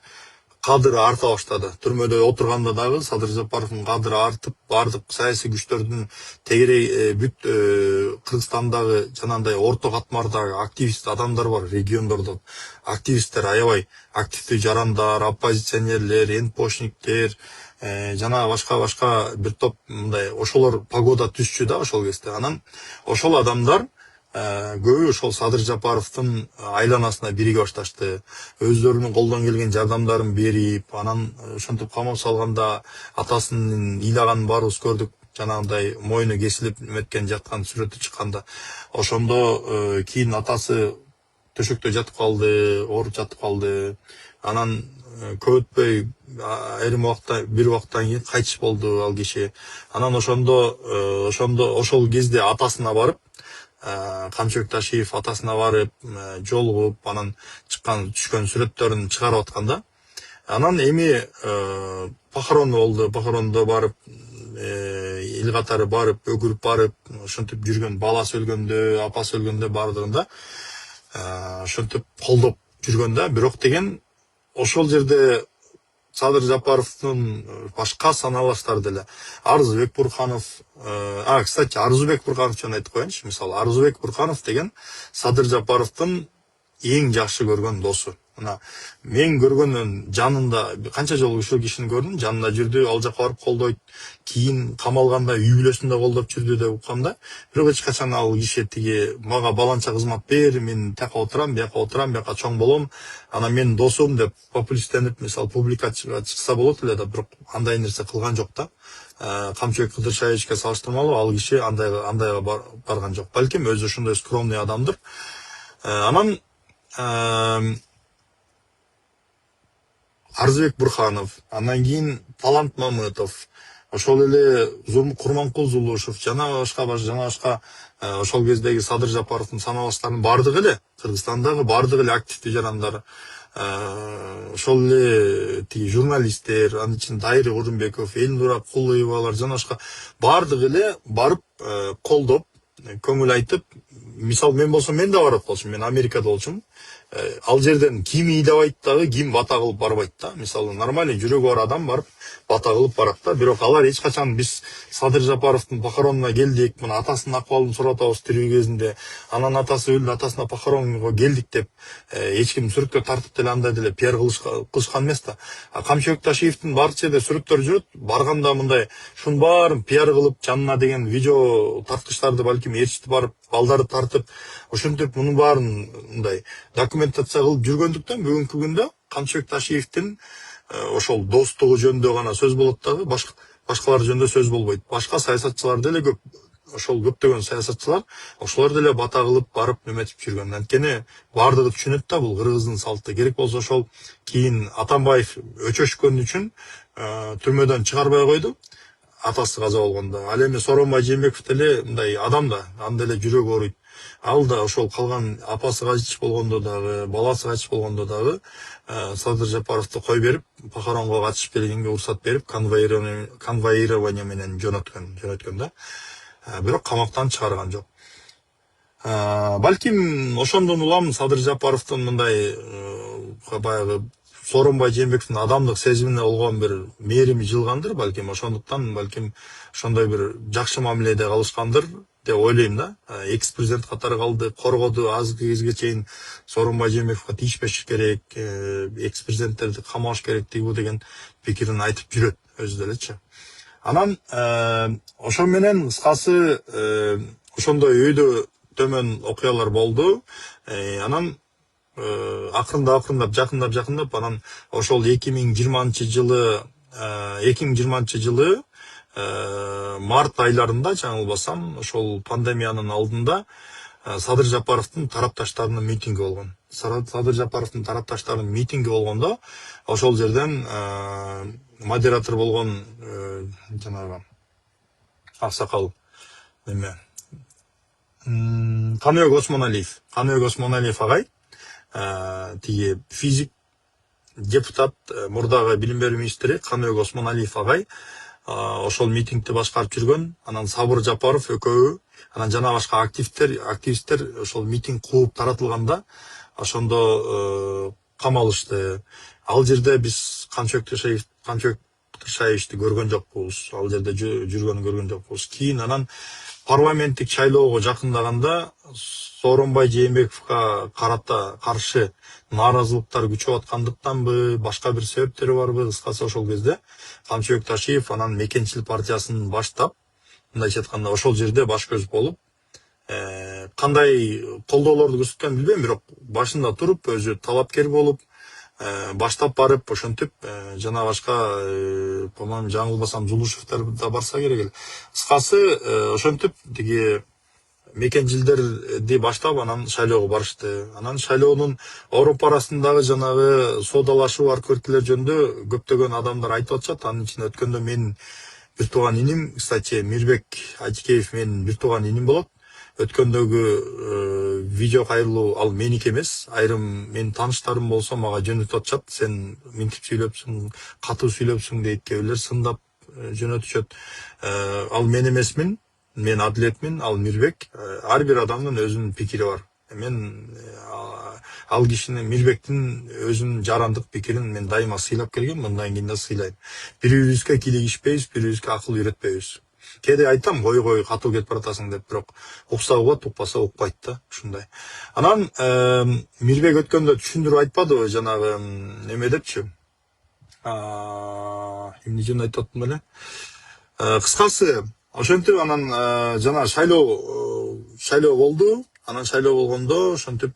кадыры арта баштады. Түрмөдө отурганда дагы Садыр Жапаровдун кадыры артып, бардык саясий күчтөрдүн тегерей бүт Кыргызстандагы жанагындай орто катмардагы активист адамдар бар, региондордо активисттер аябай активдүү, жарандар, оппозиционерлер, энпошниктер, жана башка бир топ мындай ошолор погода түшчү да ошол кезде. Анан ошол адамдар көбү ошол Садыр Жапаровдун айланасына бириге башташты. Өздөрүнүн колдон келген жардамдарын берип, анан ошентип камап салганда атасынын ыйлаганын баарыбыз көрдүк. жанагындай мойну кесилип неметкен жаткан сүрөтү чыкканда. Ошондо кийин атасы төшөктө жатып калды, ооруп жатып калды. Анан көп өтпөй айрым убакта бир убакыттан кийин кайтыш болду ал киши. Анан ошол кезде атасына барып, Камчыбек Ташиев атасына барып, жолугуп, анан түшкөн сүрөттөрүн чыгарып атканда, анан эми похорон болду. Похорондо барып, эл катары барып, өгүрүп барып, ошентип жүргөн, баласы өлгөндө, апасы өлгөндө бардыгында ошентип колдоп жүргөндө, бирок деген ошол жерде Садыр Жапаровдун башка саналаштар деле. Арзубек Бурханов, кстати, Арзубек Бурханов жөнүндө айтып коеюнчу. Мисалы, Арзубек Бурханов деген Садыр Жапаровдун эң жакшы көргөн досу. Мына мен көргөндөн жанында канча жолу ушул кишини көрдүм, жанында жүрдү, ал жака барып колдойт, кийин камалганда үй бүлөсүндө колдоп жүрдү деп укканда, бирок эч качан ал киши тиги мага баланча кызмат бер, мен тияка отурам, бияка чоң болом, анан менин досум деп популисттенип, мисалы, публикага чыкса болот эле да, бирок андай нерсе кылган жок да. Камчыбек Кыдыршаевичке салыштырмалуу ал киши андайга барган жок. Балким өзү ошондой скромный адамдыр. Анан Арзыбек Бурханов, анан кийин Талант Мамытов, ошол эле Курманкул Зулушев, жана башка ошол кездеги Садыр Жапаровдун саналаштарынын бардыгы эле, Кыргызстандагы бардыгы эле активдүү жарандар, ошол эле тиги журналисттер, анын ичинде Дайыр Курумбеков, Элнура Кулуевалар жана башка бардыгы эле барып колдоп, көңүл айтып, мисалы мен болсом мен да барып калчумун, мен Америкада болчумун. Ал жерден ким ийдебайт дагы, ким бата кылып барбайт да. Мисалы, нормальный жүрөгү бар адам барып бата кылып барат да. Бирок алар эч качан биз Садыр Жапаровдун похоронуна келдик, мына атасынын акыбалын сурап атабыз тирүү кезинде, анан атасы өлдү, атасына похоронго келдик деп эч ким сүрөткө тартып деле андай деле пиар кылышкан эмес да. Камчыбек Ташиевдин бардык жерде сүрөттөрү жүрөт. Барганда мындай шунун баарын пиар кылып, жанына деген видео тарткычтарды балким ээрчитип барып, балдарды тартып, ошентип мунун баарын мындай документация кылып жүргөндүктөн бүгүнкү күндө Камчыбек Ташиевдин ошол достугу жөнүндө гана сөз болот дагы, башкалар жөнүндө сөз болбойт. Башка саясатчылар деле көп, ошол көптөгөн саясатчылар ошолор деле бата кылып барып неметип жүргөн. Анткени бардыгы түшүнөт да, бул кыргыздын салты. Керек болсо ошол кийин Атамбаев өчөшкөн үчүн түрмөдөн чыгарбай койду, атасы каза болгондо. Ал эми Сооронбай Жээнбеков деле мындай адам да, анда деле жүрөгү ооруйт. Ал да ошол калган апасы кайтыш болгондо дагы, баласы кайтыш болгондо дагы Садыр Жапаровду кой берип, похоронго катышып келгенге уруксат берип, конвоирование менен жөнөткөн да. Бирок камактан чыгарган жок. Балким ошондон улам Садыр Жапаровдун мындай баягы Сооронбай Жээнбековдун адамдык сезимине болгон бир мээрими жылгандыр, балким ошондуктан, балким ошондой бир жакшы мамиледе калышкандыр деп ойлойм да. Экс-президент катары калды, коргоду, азыркы кезге чейин Сооронбай Жээнбековго тийишпеш керек, экс-президенттерди камаш керек деген пикирин айтып жүрөт өзү делечи. Анан ошо менен кыскасы ошондой өйдө төмөн окуялар болду. Анан акырындап жакындап анан ошол 2020 жылы март айларында, жаңылбасам, ошол пандемиянын алдында Садыр Жапаровдун тарапташтарынын митинги болгон. Садыр Жапаровдун тарапташтарынын митинги болгондо ошол жерден модератор болгон жанагы аксакал эме Каныбек Осмоналиев агай, тиги физик депутат, мурдагы билим берүү министри Каныбек Осмоналиев агай ошол митингди башкарып жүргөн. Анан Сабыр Жапаров экөө, анан жана башка активисттер ошол митинг кууп таратылганда ошондо камалышты. Ал жерде биз Камчыбек Ташиевичти көргөн жокпуз, ал жерде жүргөнүн көргөн жокпуз. Кийин анан парламенттик шайлоого жакындаганда Сооронбай Жээнбековго каршы нааразылыктар күчөп аткандыктанбы, башка бир себептери барбы, кыскасы ошол кезде Камчыбек Ташиев анан Мекенчил партиясын баштап, мындайча айтканда ошол жерде баш көз болуп, кандай колдоолорду көрсөткөнүн билбейм, бирок башында туруп өзү талапкер болуп, баштап барып ошентип жана башка по-моему жаңылбасам Жулушевдер да барса керек эле. Кыскасы ошентип тиги мекенжилдерди баштап анан шайлоого барышты. Анан шайлоонун Европа арасындагы жанагы соодалашуу аркылуу жөнүндө көптөгөн адамдар айтып атышат. Анын ичинде өткөндө менин бир тууган иним, кстати, Мирбек Айтикеев менин бир тууган иним болот. Өткөндөгү видео кайрылуу ал меники эмес. Айрым менин тааныштарым болсо мага жөнөтүп атышат. Сен минтип сүйлөпсүң, катуу сүйлөпсүң дейт, кээ бирлер сындап жөнөтүшөт. Ал мен эмесмин. Мен Адилетмин, ал Мирбек. Ар бир адамдын өзүнүн пикири бар. Мен ал кишинин, Мирбектин өзүнүн жарандык пикирин мен дайыма сыйлап келгем, мындан кийин да сыйлайм. Бири-бирибизге кийлигишпейбиз, бири-бирибизге акыл үйрөтпөйбүз. Кээде айтам, кой катуу кетип баратасың деп, бирок укса угат, укпаса укпайт да, ушундай. Анан Мирбек өткөндө түшүндүрүп айтпадыбы, жанагы неме депчи? Эмне жөнүндө айтып аттым эле? Кыскасы, ошентип анан жана шайлоо болду. Анан шайлоо болгондо ошентип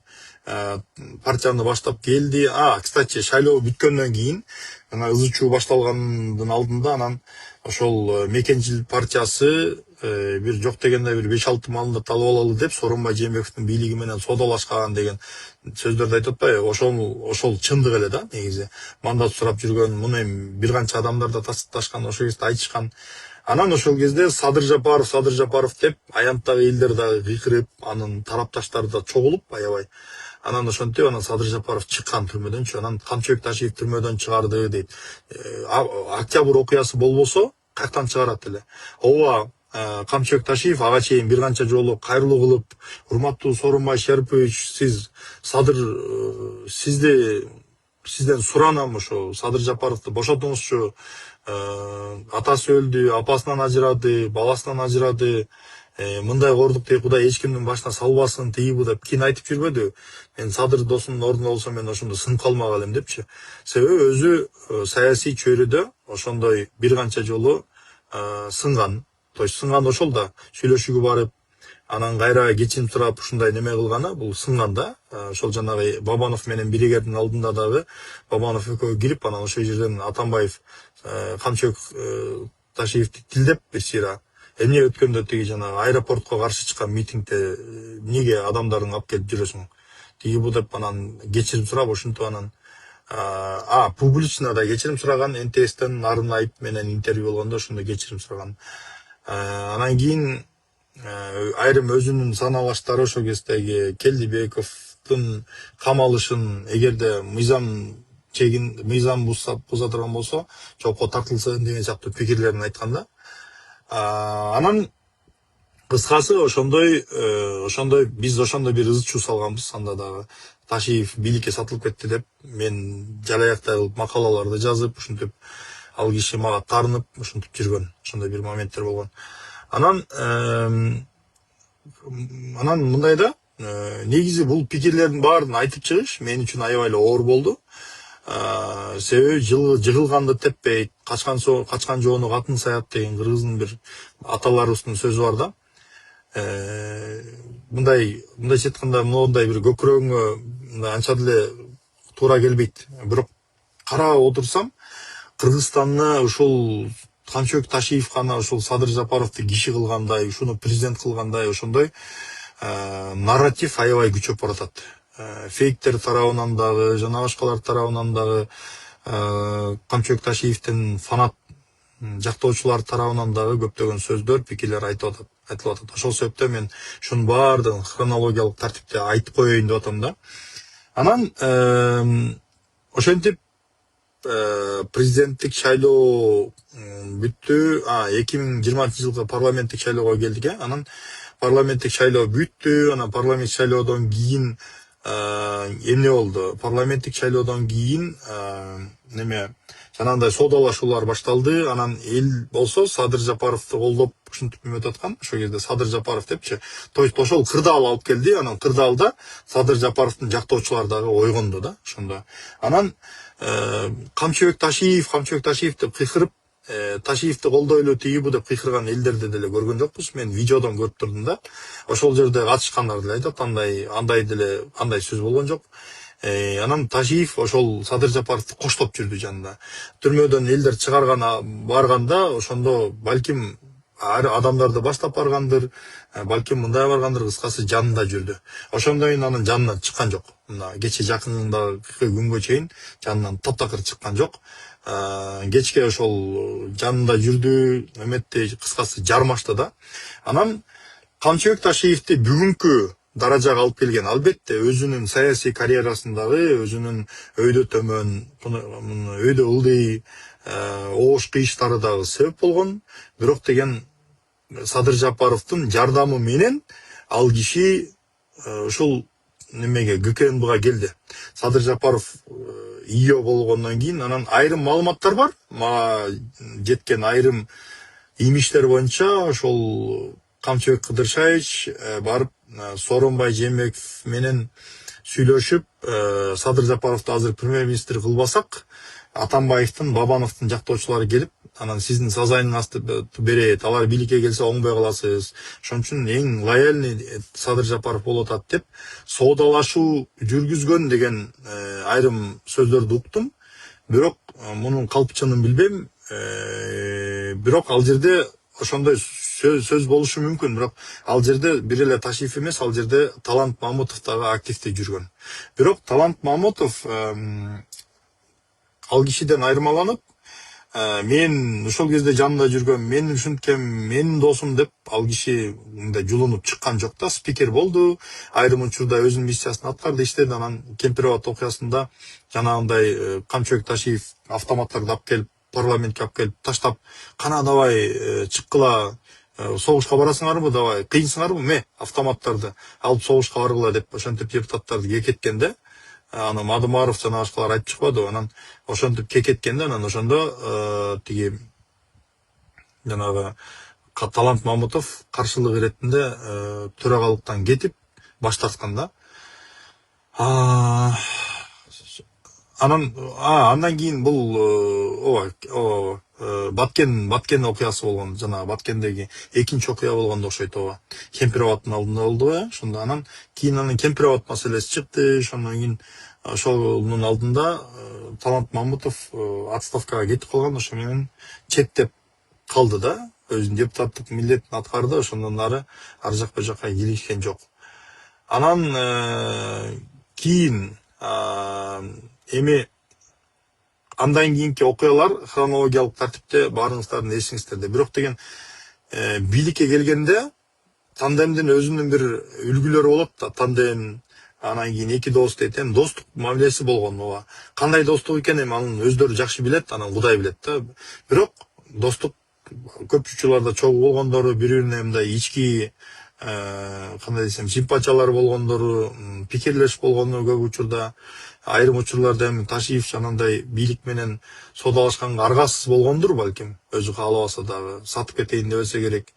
партияны баштап келди. Кстати, шайлоо бүткөндөн кийин, аны ызы чуу башталгандын алдында анан ошол мекенчил партиясы бир жок дегенде бир 5-6 мандат алып алалы деп Сооронбай Жээнбековдун бийлиги менен соодалашкан деген сөздөрдү айтып атпайбы? Ошол чындык эле да, негизи. Мандат сурап жүргөн, муну эми бир канча адамдар да тастыкташкан, ошол кезде айтышкан. Анан ошол кезде Садыр Жапаров деп аянттагы элдер дагы кыйкырып, анын тарапташтары да чогулуп аябай. Анан ошентип анан Садыр Жапаров чыккан түрмөдөнчү. Анан Камчыбек Ташиев түрмөдөн чыгарды дейт. Октябрь окуясы болбосо каяктан чыгарат эле? Ооба, Камчыбек Ташиев ага чейин бир канча жолу кайрылуу кылып, урматтуу Сооронбай Шарипович, сиз Садыр сизден суранам, ошо Садыр Жапаровду бошотуңузчу. Атасы өлдү, апасынан ажырады, баласынан ажырады. Мындай кордук Кудай эч кимдин башына салбасын, тиги деп кийин айтып жүрбөдү. Мен Садыр досумдун ордунда болсом мен ошондо сынып калмак элем депчи. Себеби өзү саясий чөйрөдө ошондой бир канча жолу сынган. То есть сынган ошол да, сүйлөшүүгө барып, анан кайра кечирим сурап ушундай неме кылганы, бул сынган да. Ошол жанагы Бабанов менен Биригердин алдында дагы Бабанов экөө кирип, анан ошол жерден Атамбаев Камчыбек Ташиевди тилдеп бир сыйра. Эмне өткөндө тиги жанагы аэропортко каршы чыккан митингде эмнеге адамдарын алып келип жүрөсүң? Тиги бу деп анан кечирим сурап, ошентип анан публично да кечирим сураган, НТСтен Нарын Айып менен интервью болгондо ошондо кечирим сураган. Анан кийин айрым өзүнүн саналаштары ошол кездеги Келдибековдун камалышын эгерде мыйзам буза турган болсо жопко тартылсын деген сыяктуу пикирлерин айтканда. Анан кыскасы ошондой биз ошондо бир ызы чуу салганбыз. Анда дагы Ташиев бийликке сатылып кетти деп мен жалаяктай кылып макалаларды жазып, ушинтип ал киши мага таарынып ушинтип жүргөн. Ошондой бир моменттер болгон. Анан мындай да, негизи бул пикирлердин баарын айтып чыгыш мен үчүн аябай эле оор болду. Себеби жыгылганды теппейт, качкан жоону катын саят деген кыргыздын бир аталарыбыздын сөзү бар да. Мындайча айтканда моундай бир көкүрөгүңө анча деле туура келбейт. Бирок карап отурсам, Кыргызстанны ушул Камчыбек Ташиев гана ушул Садыр Жапаровду киши кылгандай, ушуну президент кылгандай ошондой нарратив аябай күчөп баратат. Фейктер тарабынан дагы, жана башкалар тарабынан дагы, Камчыбек Ташиевдин фанат жактоочулар тарабынан дагы көптөгөн сөздөр, пикирлер айтылып атат. Ошол себептен мен ушунун баардыгын хронологиялык тартипте айтып коеюн деп атам да. Анан ошентип президенттик шайлоо бүттү. 2020-жылкы парламенттик шайлоого келдик. Анан парламенттик шайлоо бүттү. Анан парламенттик шайлоодон кийин эмне болду? Парламенттик шайлоодон кийин жанагындай соодалашуулар башталды. Анан эл болсо Садыр Жапаровду колдоп ушинтип эметип аткан. Ошол кезде Садыр Жапаров депчи. То есть ошол кырдаал алып келди. Анан кырдаалда Садыр Жапаровдун жактоочулары дагы ойгонду да, ошондо. Анан Камчыбек Ташиев деп кыйкырып, Ташиевди колдойлу, тиги бу деп кыйкырган элдерди деле көргөн жокпуз. Мен видеодон көрүп турдум да. Ошол жерде катышкандар деле айтат, андай сөз болгон жок. Анан Ташиев ошол Садыр Жапаровду коштоп жүрдү жанында. Түрмөдөн элдер чыгарган барганда ошондо балким адамдарды баштап баргандыр, балким мындай баргандыр, кыскасы жанында жүрдү. Ошондон кийин анын жанынан чыккан жок. Мына кече жакындагы күнгө чейин жанынан таптакыр чыккан жок. Кечке ошол жанында жүрдү, эметти, кыскасы жармашты да. Анан Камчыбек Ташиевди бүгүнкү даражага алып келген албетте өзүнүн саясий карьерасындагы өзүнүн өйдө төмөн, өйдө ылдый оош кыйыштары дагы себеп болгон. Бирок деген Садыр Жапаровдун жардамы менен ал киши ушул немеге ГКНБга келди. Садыр Жапаров ийо болгондон кийин анан айрым маалыматтар бар. Мага жеткен айрым имиштер боюнча ошол Камчыбек Кыдыршаевич барып Сооронбай Жээнбеков менен сүйлөшүп, Садыр Жапаровду азыр премьер-министр кылбасак, Атамбаевдин, Бабановдун жактоочулары келип, анан сиздин сазайыңызды берет, алар бийликке келсе оңбой каласыз. Ошон үчүн эң лояльный Садыр Жапаров болуп атат деп соодалашуу жүргүзгөн деген айрым сөздөрдү уктум. Бирок мунун калпчынын билбейм. Бирок ал жерде ошондой сөз болушу мүмкүн, бирок ал жерде бир эле Ташиев эмес, ал жерде Талант Мамутов дагы активдүү жүргөн. Бирок Талант Мамутов ал кишиден айырмаланып, мен ошол кезде жанында жүргөн, мен ушинткем, менин досум деп ал киши мындай жулунуп чыккан жок да, спикер болду, айрым учурда өзүнүн миссиясын аткарды, иштеди. Анан Кемпир-Абад окуясында жанагындай Камчыбек Ташиев автоматтарды алып келип, парламентке алып келип таштап, кана давай чыккыла, согушка барасыңарбы, давай, кыйынсыңарбы, автоматтарды алып согушка баргыла деп ошентип депутаттарды кекеткенде, аны Мадымаров жана башкалар айтып чыкпады. Анан ошентип кекеткенде, анан ошондо тиги жанагы Талант Мамутов каршылык иретинде төрагалыктан кетип баш тарткан да. Андан кийин бул Баткен окуясы болгон, жана Баткендеги экинчи окуя болгондо окшойт. Кемпир-Абадтын алдында болду, ошондо анан кийин Кемпир-Абад маселеси чыкты. Ошондон кийин ошонун алдында Талант Мамутов отставкага кетип калган, ошо менен четтеп калды да, өзүнүн депутаттык милдетин аткарды. Ошондон ары жакка киришкен жок. Анан кийин эми андан кийинки окуялар хронологиялык тартипте баарыңыздардын эсиңиздерде. Бирок деген бийликке келгенде тандемдин өзүнүн бир үлгүлөрү болот да, тандем, анан кийин эки дос дейт, эми достук мамилеси болгон. Ооба кандай достук экенин эми анын өздөрү жакшы билет, анан Кудай билет да. Бирок достук көп учурларда чогуу болгондору, бири-бирине мындай ички кандай десем, симпатиялар болгондору, пикирлешип болгону көп учурда, айрым учурларда эми Ташиев жанагындай бийлик менен соодалашканга аргасыз болгондур балким, өзү каалабаса дагы, сатып кетейин дебесе керек,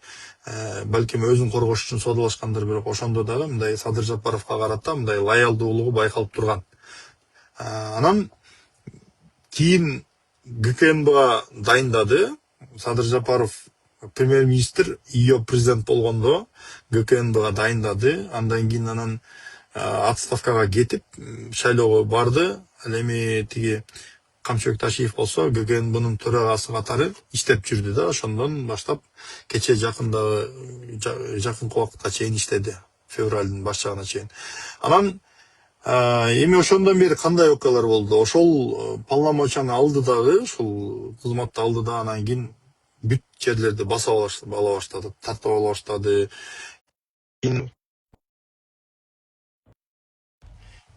балким өзүн коргош үчүн соодалашкандыр. Бирок ошондо дагы мындай Садыр Жапаровго карата мындай лоялдуулугу байкалып турган. Анан кийин ГКНБга дайындады. Садыр Жапаров премьер-министр, ийо президент болгондо ГКНБга дайындады. Андан кийин анан отставкага кетип, шайлоого барды. Ал эми тиги Камчыбек Ташиев болсо ГКНБнын төрагасы катары иштеп жүрдү да. Ошондон баштап кече жакынкы убакытка чейин иштеди, февралдын баш жагына чейин. Анан эми ошондон бери кандай окуялар болду? Ошол полномочияны алды дагы, ошол кызматты алды да, анан кийин бүт жерлерди баса ала баштады, тартып ала баштады. Кийин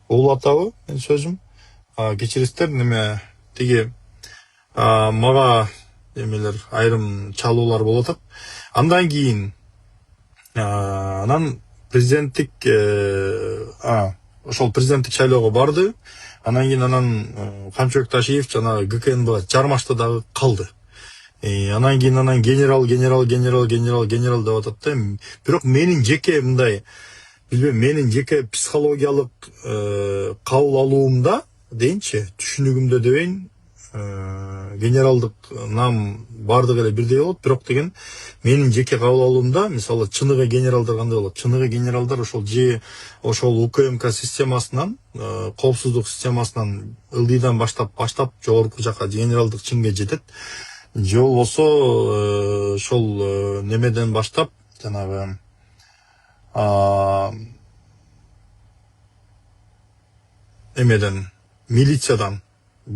улатабы мен сөзүм? Кечириңиздер, неме тиги мага эмелер айрым чалуулар болуп атат. Андан кийин анан президенттик ошол президенттик шайлоого барды. Анан кийин Камчыбек Ташиев жана ГКНБга жармашты дагы калды. Анан кийин генерал деп атат да. Бирок менин жеке мындай, билбейм, менин жеке психологиялык кабыл алуумда дейинчи, түшүнүгүмдө дебейин, генералдык нам бардыгы эле бирдей болот, бирок деген менин жеке кабыл алуумда мисалы чыныгы генералдар кандай болот? Чыныгы генералдар ошол УКМК системасынан, коопсуздук системасынан ылдыйдан баштап жогорку жака генералдык чынга жетет. Же болбосо ошол немеден баштап жанагы эмеден милициядан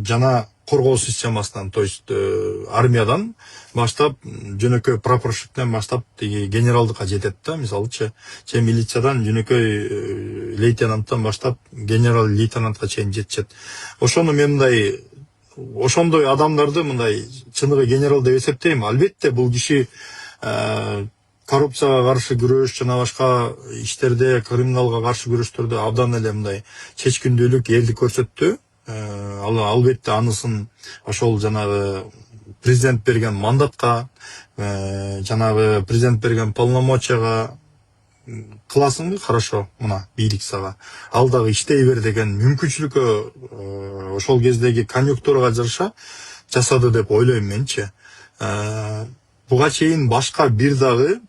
жана коргоо системасынан, то есть армиядан баштап жөнөкөй прапорщиктен баштап тиги генералдыкка жетет да, мисалычы же милициядан жөнөкөй лейтенанттан баштап генерал лейтенантка чейин жетишет. Ошону мен мындай ошондой адамдарды мындай чыныгы генерал деп эсептейм. Албетте бул киши коррупцияга каршы күрөш жана башка иштерде, криминалга каршы күрөштөрдө абдан эле мындай чечкиндүүлүк, элдик көрсөттү. Албетте анысын ошол жанагы президент берген мандатка, жанагы президент берген полномочияга кыласыңбы, хорошо, мына бийлик сага, ал дагы иштей бер деген мүмкүнчүлүккө ошол кездеги конъюнктурага жараша жасады деп ойлойм менчи. Буга чейин башка бир дагы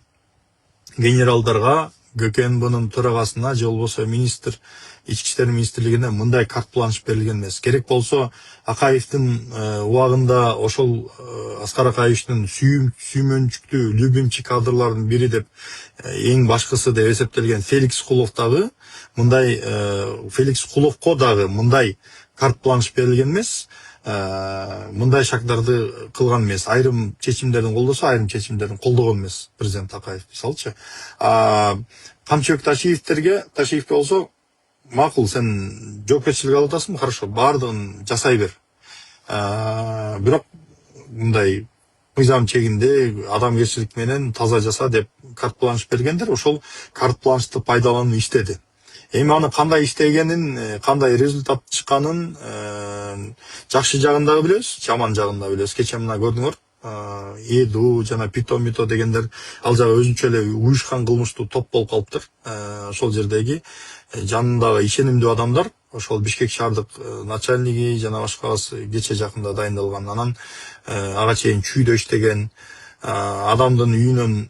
генералдарга ГКНБнын төрагасына же болбосо министр, ички иштер министрлигине мындай карт-бланш берилген эмес. Керек болсо Акаевдин убагында ошол Аскар Акаевичтин сүймөнчүктүү, любимчи кадрлардын бири деп эң башкысы деп эсептелген Феликс Кулов дагы мындай Феликс Куловко дагы мындай карт-бланш берилген эмес. Мындай шагдарды кылган эмес. Айрым чечимдерин колдосо, айрым чечимдерин колдогон эмес президент Акаев, мисалчы. Камчыбек Ташиевке болсо, макул, сен жоопкерчилик алып атасың, хорошо, баардыгын жасай бер. Бирок мындай мыйзам чегинде адамгерчилик менен таза жаса деп карт-бланш бергендер, ошол карт-бланшты пайдаланып иштеди. Эми аны кандай иштегенин, кандай результат чыкканын жакшы жагын дагы билебиз, жаман жагын да билебиз. Кече мына көрдүңөр, Эду жана Мито дегендер ал жагы өзүнчө эле уюшкан кылмыштуу топ болуп калыптыр. Ошол жердеги жанындагы ишенимдүү адамдар, ошол Бишкек шаардык начальниги жана башкасы кече жакында дайындалган, анан ага чейин чүйдө иштеген адамдын үйүнөн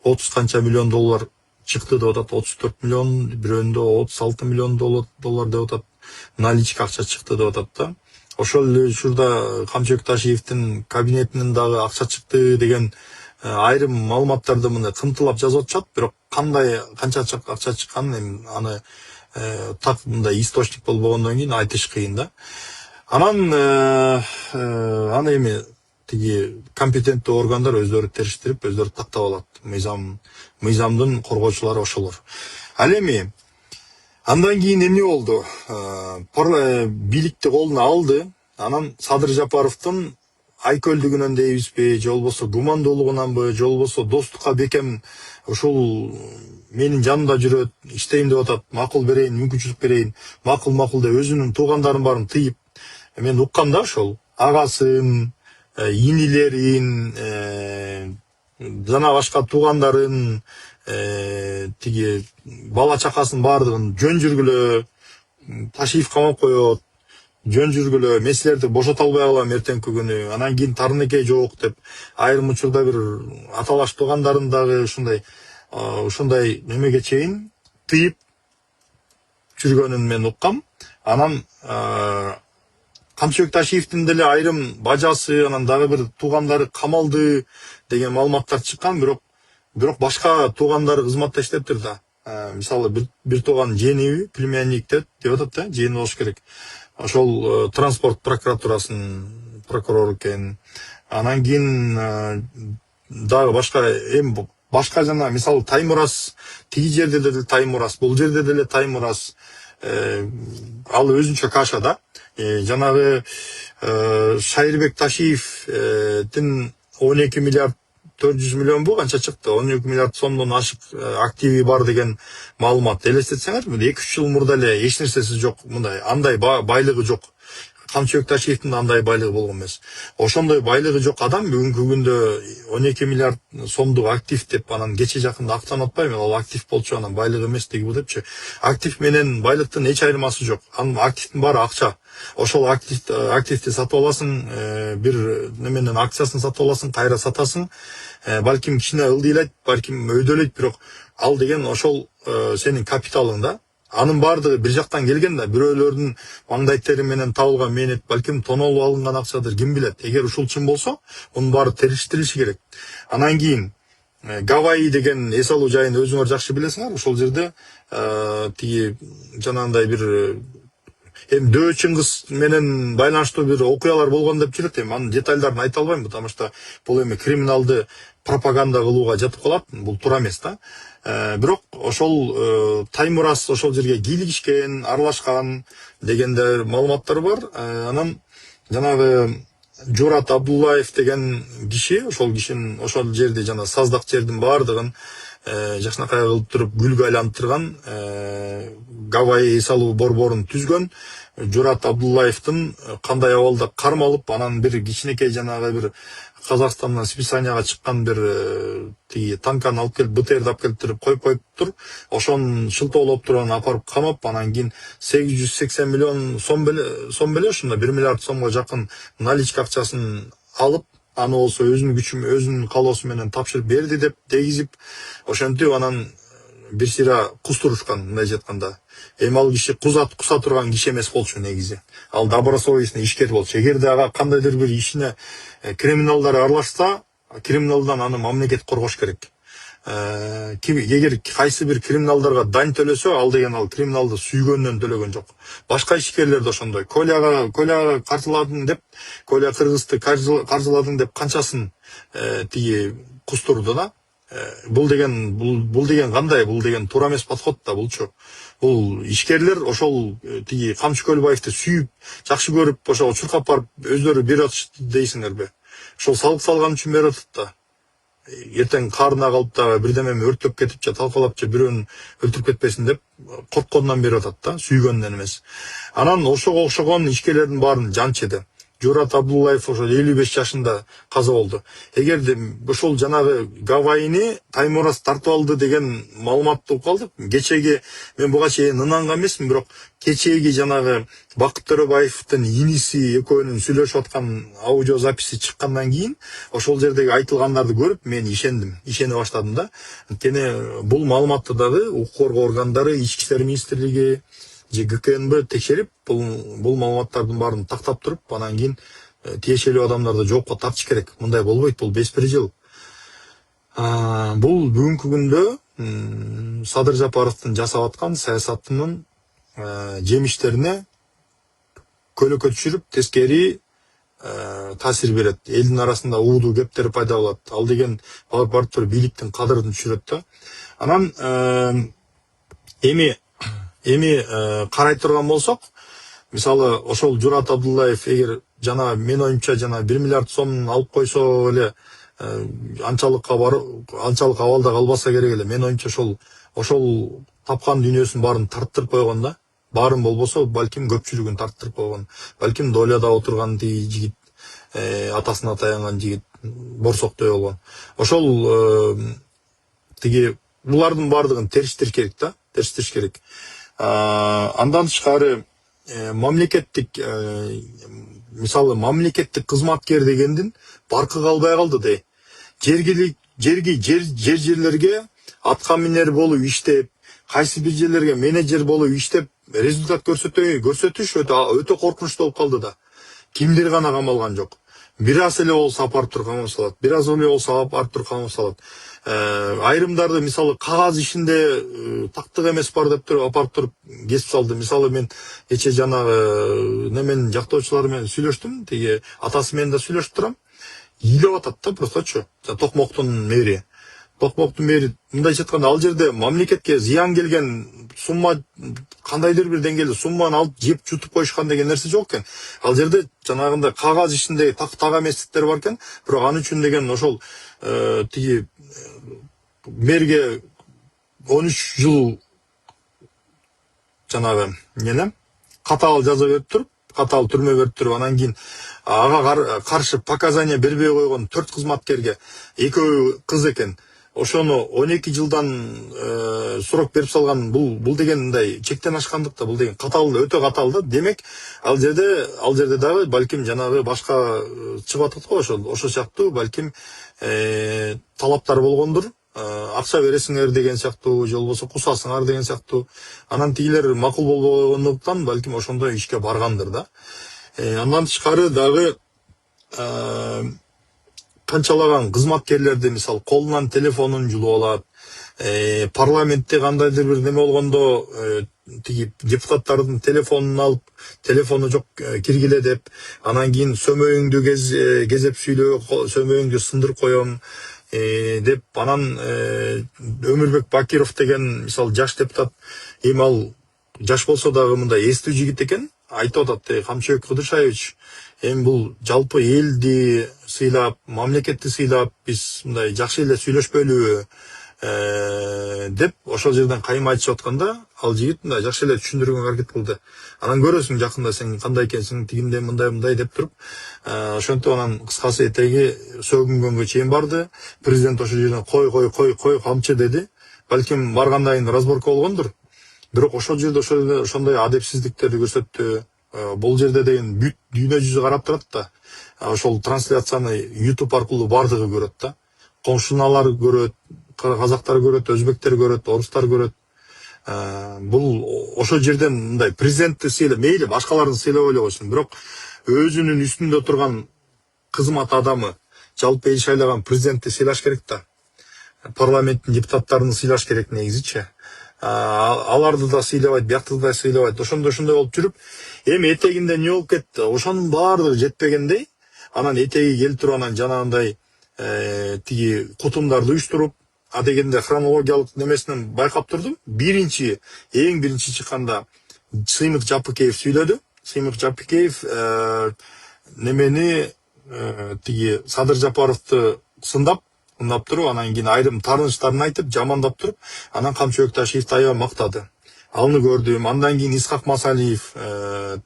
30 канча миллион доллар чыкты деп атат, 34 миллион, бирөөндө 36 миллион доллар деп атат, наличка акча чыкты деп атат да. Ошол эле учурда Камчыбек Ташиевдин кабинетинен дагы акча чыкты деген айрым маалыматтарды мына кымтылап жазып атышат, бирок канча акча чыкканын аны так мындай источник болбогондон кийин айтыш кыйын да. Анан аны эми тиги компетенттүү органдар өздөрү териштирип, өздөрү тактап алат. Мыйзамдын коргоочулары ошолор. Ал эми андан кийин эмне болду? Бийликти колуна алды. Анан Садыр Жапаровдун айкөлдүгүнөн дейбизби, же болбосо гумандуулугунанбы, же болбосо достукка бекем ушул менин жанымда жүрөт, иштейм деп атат, макул берейин, мүмкүнчүлүк берейин, макул деп өзүнүн туугандарын баарын тыйып, мен уккам да ошол агасын, инилерин, жана башка туугандарын, тиги бала чакасын баардыгын жөн жүргүлө, Ташиев камап коет, жөн жүргүлө, мен силерди бошото албай калам эртеңки күнү, анан кийин Тарынеке жок деп, айрым учурда бир аталаш туугандарын дагы ушундай немеге чейин тыйып жүргөнүн мен уккам. Анан Камчыбек Ташиевдин деле айрым бажасы, анан дагы бир туугандары камалды деген маалыматтар чыккан, бирок башка туугандары кызматта иштептир да. Мисалы бир тууган жээниби, племянник деп атат да, жээни болуш керек. Ошол транспорт прокуратурасынын прокурору экен. Анан кийин дагы башка жана мисалы Таймурас, тиги жерде деле Таймурас, бул жерде деле Таймурас, ал өзүнчө каша да. Жанагы Шайырбек Ташиевдин 12 миллиард 400 миллион бу канча чыкты, 12 миллиард сомдон ашык активи бар деген маалымат. Элестетсеңер, 2-3 жыл мурда эле эч нерсеси жок, мындай андай байлыгы жок. Камчыбек Ташиевдин да андай байлыгы болгон эмес. Ошондой байлыгы жок адам бүгүнкү күндө 12 миллиард сомдук актив деп анан кече жакында актанып атпайбы, ал актив болчу, анан байлык эмес деги депчи. Актив менен байлыктын эч айырмасы жок. Анын активдин баары акча. Ошол активди сатып аласың, бир неменен акциясын сатып аласың, кайра сатасың. Балким кичине ылдыйлайт, балким өйдөлөйт, бирок ал деген ошол сенин капиталың да. Анын баардыгы бир жактан келген да, бирөөлөрдүн маңдай тери менен табылган мээнет, балким тонолуп алынган акчадыр, ким билет. Эгер ушул чын болсо, мунун баары териштирилиши керек. Анан кийин Гавайи деген эс алуу жайын өзүңөр жакшы билесиңер. Ошол жерде тиги жанагындай бир эми Дөө Чыңгыз менен байланыштуу бир окуялар болгон деп жүрөт. Эми анын детальдарын айта албайм, потому что бул эми криминалды пропаганда кылууга жатып калат. Бул туура эмес да. Бирок ошол Таймурас ошол жерге кийлигишкен, аралашкан дегендер маалыматтар бар. Анан жанагы Журат Абдуллаев деген киши, ошол кишинин ошол жерди жана саздак жердин баардыгын жакшынакай кылып туруп гүлгө айлантырган, Гавайи эс алуу борборун түзгөн. Журат Абдуллаевдин кандай абалда кармалып, анан бир кичинекей жанагы бир Казакстандан списанияга чыккан бир тиги танканы алып келип, БТРди алып келип туруп коюп, ошонун шылтоолоп туруп анан апарып камап, анан кийин 880 миллион сом беле ушунда 1 миллиард сомго жакын наличка акчасын алып, аны болсо өзүнүн күчү, өзүнүн каалоосу менен тапшырып берди деп дегизип, ошентип анан бир сыйра кустурушкан, мындай айтканда. Эми ал киши куса турган киши эмес болчу негизи. Ал добросовестный ишкер болчу. Эгерде ага кандайдыр бир ишине криминалдар аралашса, криминалдан аны мамлекет коргош керек. Эгер кайсы бир криминалдарга дань төлөсө, ал деген ал криминалды сүйгөндөн төлөгөн жок. Башка ишкерлер да ошондой. Коляга каржыладың деп, Коля Кыргызды каржыладың деп канчасын тиги кустурду да. Бул деген кандай? Бул деген туура эмес подход да булчу. Бул ишкерлер ошол тиги Камчы Көлбаевди сүйүп, жакшы көрүп, ошого чуркап барып өздөрү берип атышты дейсиңерби? Ошол салык салган үчүн берип атат да. Эртең карына калып да бирдеме өрттөп кетип же талкалап же бирөөнү өлтүрүп кетпесин деп корккондон берип атат да, сүйгөндөн эмес. Анан ошого окшогон ишкерлердин баарын жанчыды. Журат Абдуллаев ошо 55 жашында каза болду. Эгерде ошол жанагы Гавайини Таймурас тартып алды деген маалыматты угуп калдык. Кечеги мен буга чейин ынанган эмесмин, бирок кечеги жанагы Бакыт Төрөбаевдин иниси экөөнүн сүйлөшүп аткан аудио записи чыккандан кийин ошол жердеги айтылгандарды көрүп мен ишене баштадым да. Анткени бул маалыматты дагы укук коргоо органдары, Ички иштер министрлиги же ГКНБ текшерип, бул маалыматтардын баарын тактап туруп, анан кийин тиешелүү адамдарды жоопко тартыш керек. Мындай болбойт, бул беспредел. Бул бүгүнкү күндө Садыр Жапаровдун жасап аткан саясатынын жемиштерине көлөкө түшүрүп, тескери таасир берет. Элдин арасында уудуу кептер пайда болот. Ал деген барып туруп бийликтин кадырын түшүрөт да. Анан эми карай турган болсок, мисалы ошол Журат Абдуллаев эгер жана мен оюмча жана 1 миллиард сомун алып койсо эле анчалык абалда калбаса керек эле. Мен оюмча ошол тапкан дүйнөсүн баарын тарттырып койгон да. Баарын болбосо балким көпчүлүгүн тарттырып койгон. Балким доляда отурган тиги жигит, атасына таянган жигит борсоктой болгон. Ошол тиги булардын баардыгын териштириш керек да, териштириш керек. Андан тышкары мамлекеттик мисалы мамлекеттик кызматкер дегендин баркы калбай калды дей. Жерлерге атка минер болуп иштеп, кайсы бир жерлерге менеджер болуп иштеп, результат көрсөтүш өтө коркунучтуу болуп калды да. Кимдир гана камалган жок. Бир аз эле болсо апарып туруп камап салат. Бир аз эле болсо апарып туруп камап салат. Айрымдарды мисалы кагаз ишинде тактык эмес бар деп туруп апарып туруп кесип салды. Мисалы мен кече жанагы немен жактоочулар менен сүйлөштүм, тиги атасы менен да сүйлөшүп турам. Ыйлап атат да просточу. Токмоктун мэри. Мындайча айтканда, ал жерде мамлекетке зыян келген сумма, кандайдыр бир деңгээлде сумманы алып жеп жутуп коюшкан деген нерсе жок экен. Ал жерде жанагындай кагаз ишинде так эместиктер бар экен, бирок ал үчүн деген ошол тиги мэрге 13 жыл жанагы катаал жаза берип туруп, катал түрмө берип туруп, анан кийин ага каршы показания бербей койгон 4 кызматкерге, экөө кыз экен, ошону 12 жылдан срок берип салган. Бул деген мындай чектен ашкандык да, бул деген катал, өтө катал да. Демек ал жерде дагы балким жанагы башка чыгып атат го, ошо сыяктуу балким талаптар болгондур. Акча бересиңер деген сыяктуу, же болбосо кусасыңар деген сыяктуу. Анан тигилер макул болбогондуктан балким ошондой ишке баргандыр да. Андан тышкары дагы канчалаган кызматкерлерди, мисал, колунан телефонун жулуп алат. Парламентте кандайдыр бир неме болгондо тиги депутаттардын телефонун алып, телефону жок киргиле деп, анан кийин сөмөйүңдү кезеп сүйлөө, сөмөйүңдү сындырып коем деп, анан Өмүрбек Бакиров деген, мисал, жаш депутат, эми ал жаш болсо дагы мындай эстүү жигит экен, айтып атат, Камчыбек Кыдыршаевич, эми бул жалпы элди сыйлап, мамлекетти сыйлап, биз мындай жакшы эле сүйлөшпөйлүбү деп ошол жерден кайым айтышып атканда, ал жигит мындай жакшы эле түшүндүргөнгө аракет кылды. Анан көрөсүң жакында сен кандай экенсиң, тигиндей мындай деп туруп, ошентип анан кыскасы этеги сөгүнгөнгө чейин барды. Президент ошол жерден кой камчы деди. Балким баргандан кийин разборка болгондур. Бирок ошол жерде ошондой адепсиздиктерди көрсөттү. Бул жерде деген бүт дүйнө жүзү карап турат да. Ошол трансляцияны YouTube аркылуу бардыгы көрөт да. Комшуналар көрөт, казактар көрөт, өзбектер көрөт, орустар көрөт. Бул ошол жерден мындай президентти сыйлап, мейли башкаларды сыйлап эле койсун, бирок өзүнүн үстүндө турган кызмат адамы, жалпы эл шайлаган президентти сыйлаш керек да. Парламенттин депутаттарын сыйлаш керек негизичи. Аларды да сыйлабайт, биякты да сыйлабайт. Ошондой болуп жүрүп, эми этегинде не болуп кетти? Ошонун баардыгы жетпегендей, анан этеги келип туруп, анан жанагындай тиги кутумдарды уюштуруп, дегенде хронологиялык немесинен байкап турдум. Эң биринчи чыкканда Сыймык Жапыкеев сүйлөдү. Сыймык Жапыкеев немени тиги Садыр Жапаровду сындап туруп, анан кийин айрым таарынычтарын айтып, жамандап туруп, анан Камчыбек Ташиевди аябай мактады. Аны көрдүм. Андан кийин Исхак Масалиев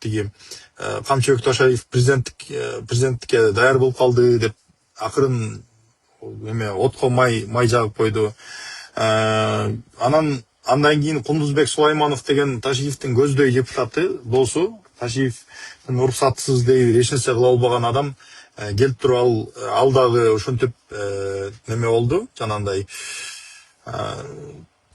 тиги Камчыбек Ташиев президенттикке даяр болуп калды деп акырын отко май жагып койду. Андан кийин Кундузбек Сулайманов деген Ташиевдин көздөй депутаты, досу, Ташиевдин уруксатсыз дейбир эч нерсе кыла албаган адам келип туруп, ал дагы ошентип неме болду, жанагындай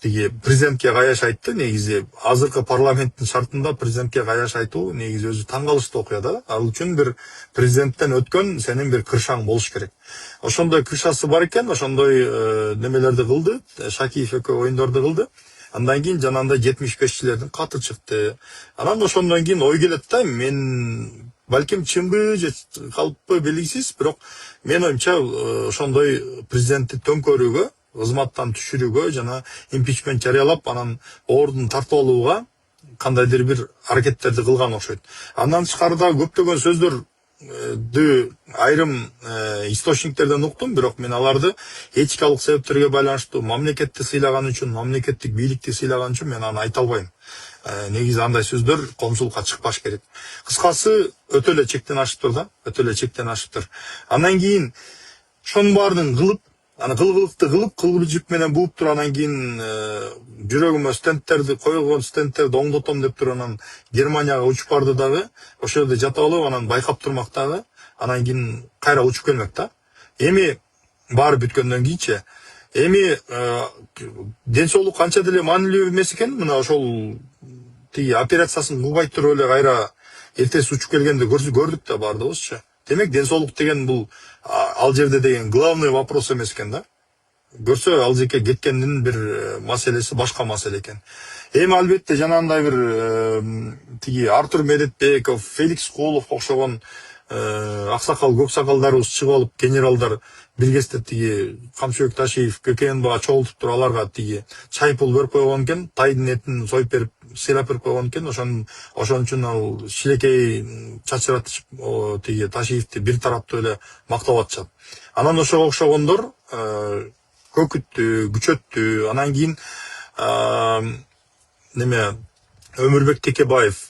тиги президентке каяш айтты. Негизи азыркы парламенттин шартында президентке каяш айтуу негизи өзү таң калыштуу окуя да. Ал үчүн бир президенттен өткөн сенин бир кыршаң болуш керек. Ошондой кыршасы бар экен, ошондой немелерди кылды. Шакиев экөө оюндарды кылды. Андан кийин жанагындай 75-чилердин каты чыкты. Анан ошондон кийин ой келет да, мен балким чынбы же калппы белгисиз, бирок мен оюмча ошондой президентти төңкөрүүгө, кызматтан түшүрүүгө жана импичмент жарыялап, анан ордун тартып алууга кандайдыр бир аракеттерди кылган окшойт. Андан тышкары да көптөгөн сөздөрдү айрым источниктерден уктум, бирок мен аларды этикалык себептерге байланыштуу, мамлекетти сыйлаган үчүн, мамлекеттик бийликти сыйлаган үчүн мен аны айта албайм. Негизи андай сөздөр коомчулукка чыкпаш керек. Кыскасы өтө эле чектен ашыптыр да, өтө эле чектен ашыптыр. Андан кийин ошонун баарын кылып, аны кылгылыкты кылып, кылгылжып менен бууп туруп, анан кийин жүрөгүмө стендтерди койгон, стендтерди оңдотом деп туруп, анан Германияга учуп барды дагы, ошол жерде жатып алып, анан байкап турмак дагы, анан кийин кайра учуп келмек да. Эми баары бүткөндөн кийинчи, эми ден соолук канча деле маанилүү эмес экен, мына ошол тиги операциясын кылбай туруп эле кайра эртеси учуп келгенде көрдүк да баардыгыбызчы. Демек ден соолук деген бул ал жерде деген главный вопрос эмес экен да. Көрсө ал жерге кеткендин бир маселеси башка маселе экен. Эми албетте жанагындай бир тиги Артур Медетбеков, Феликс Кулов окшогон аксакал көксакалдарыбыз чыгып алып, генералдар биргестеп тиги Камчыбек Ташиев ККНБга чогултуп туруп, аларга тиги чай пул берип койгон экен, тайдын этин союп берип, сыйлап берип койгон экен. Ошон үчүн ал шилекей чачыратып тиги Ташиевди бир тараптуу эле мактап атышат. Анан ошого окшогондор көкүттү, күчөттү. Анан кийин неме Өмүрбек Текебаев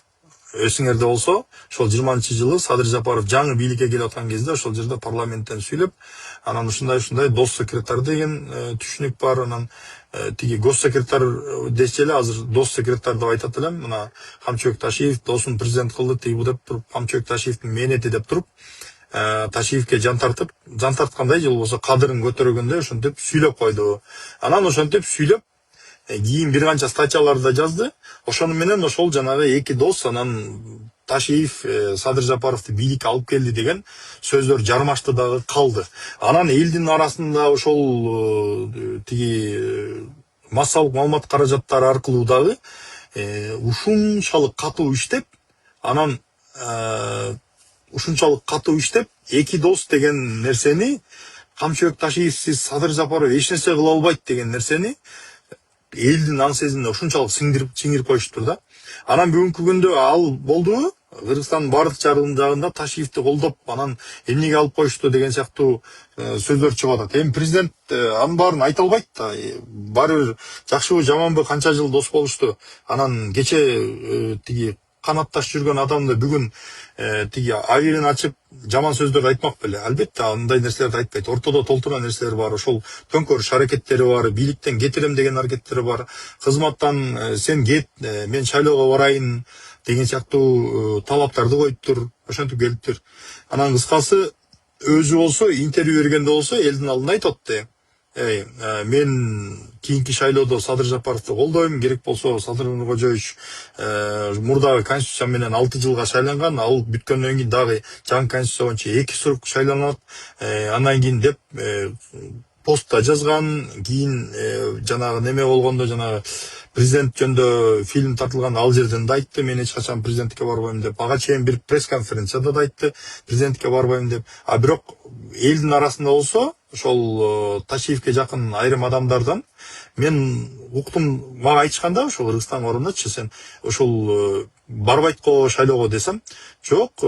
эсиңерде болсо, ошол 20-жылы Садыр Жапаров жаңы бийликке келип аткан кезде ошол жерде парламенттен сүйлөп, анан ушундай дос секретарь деген түшүнүк бар, анан тиги госсекретарь десе эле азыр дос секретарь деп айтат элем, мына Камчыбек Ташиев досун президент кылды тиги бу деп туруп, Камчыбек Ташиевдин мээнети деп туруп, Ташиевке жан тарткандай же болбосо кадырын көтөргөндө ошентип сүйлөп койду. Анан ошентип сүйлөп, кийин бир канча статьяларды жазды. Ошону менен ошол жанагы эки дос анан Ташиев Садыр Жапаровду бийликке алып келди деген сөздөр жармашты дагы калды. Анан элдин арасында ошол тиги массалык маалымат каражаттары аркылуу дагы ушунчалык катуу иштеп, анан ушунчалык катуу иштеп, эки дос деген нерсени Камчыбек Ташиевсиз Садыр Жапаров эч нерсе кыла албайт деген нерсени элдин аң сезимине ушунчалык сиңирип коюштур да. Анан бүгүнкү күндө ал болду, Кыргызстандын бардык жагында Ташиевди колдоп, анан эмнеге алып коюшту деген сыяктуу сөздөр чыгып атат. Эми президент анын баарын айта албайт да. Баары бир жакшыбы жаманбы канча жыл дос болушту. Анан кече тиги канатташ жүргөн адамды бүгүн тиги абийирин ачып жаман сөздөрдү айтмак беле. Албетте андай нерселерди айтпайт. Ортодо толтурган нерселер бар, ошол төңкөрүш аракеттери бар, бийликтен кетирем деген аракеттери бар. Кызматтан сен кет, мен шайлоого барайын деген сыяктуу талаптарды коюптур, ошентип келиптир. Анан кыскасы өзү болсо интервью бергенде болсо элдин алдында айтат мен кийинки шайлоодо Садыр Жапаровду колдойм, керек болсо Садыр Нуркожоевич мурдагы конституция менен 6 жылга шайланган, ал бүткөндөн кийин дагы жаңы конституция боюнча 2 срок шайланат, анан кийин деп постта жазган, кийин жанагы неме болгондо, жанагы президент жөнүндө фильм тартылган, ал жерден да айтты, мен эч качан президенттикке барбайм деп. Ага чейин бир пресс-конференцияда да айтты, президентке барбайм деп. А бирок элдин арасында болсо, ошол Ташиевке жакын айрым адамдардан мен уктум, мага айтышканда ошол Кыргызстан орунчу сен ошол барбайт го шайлоого десем, жок,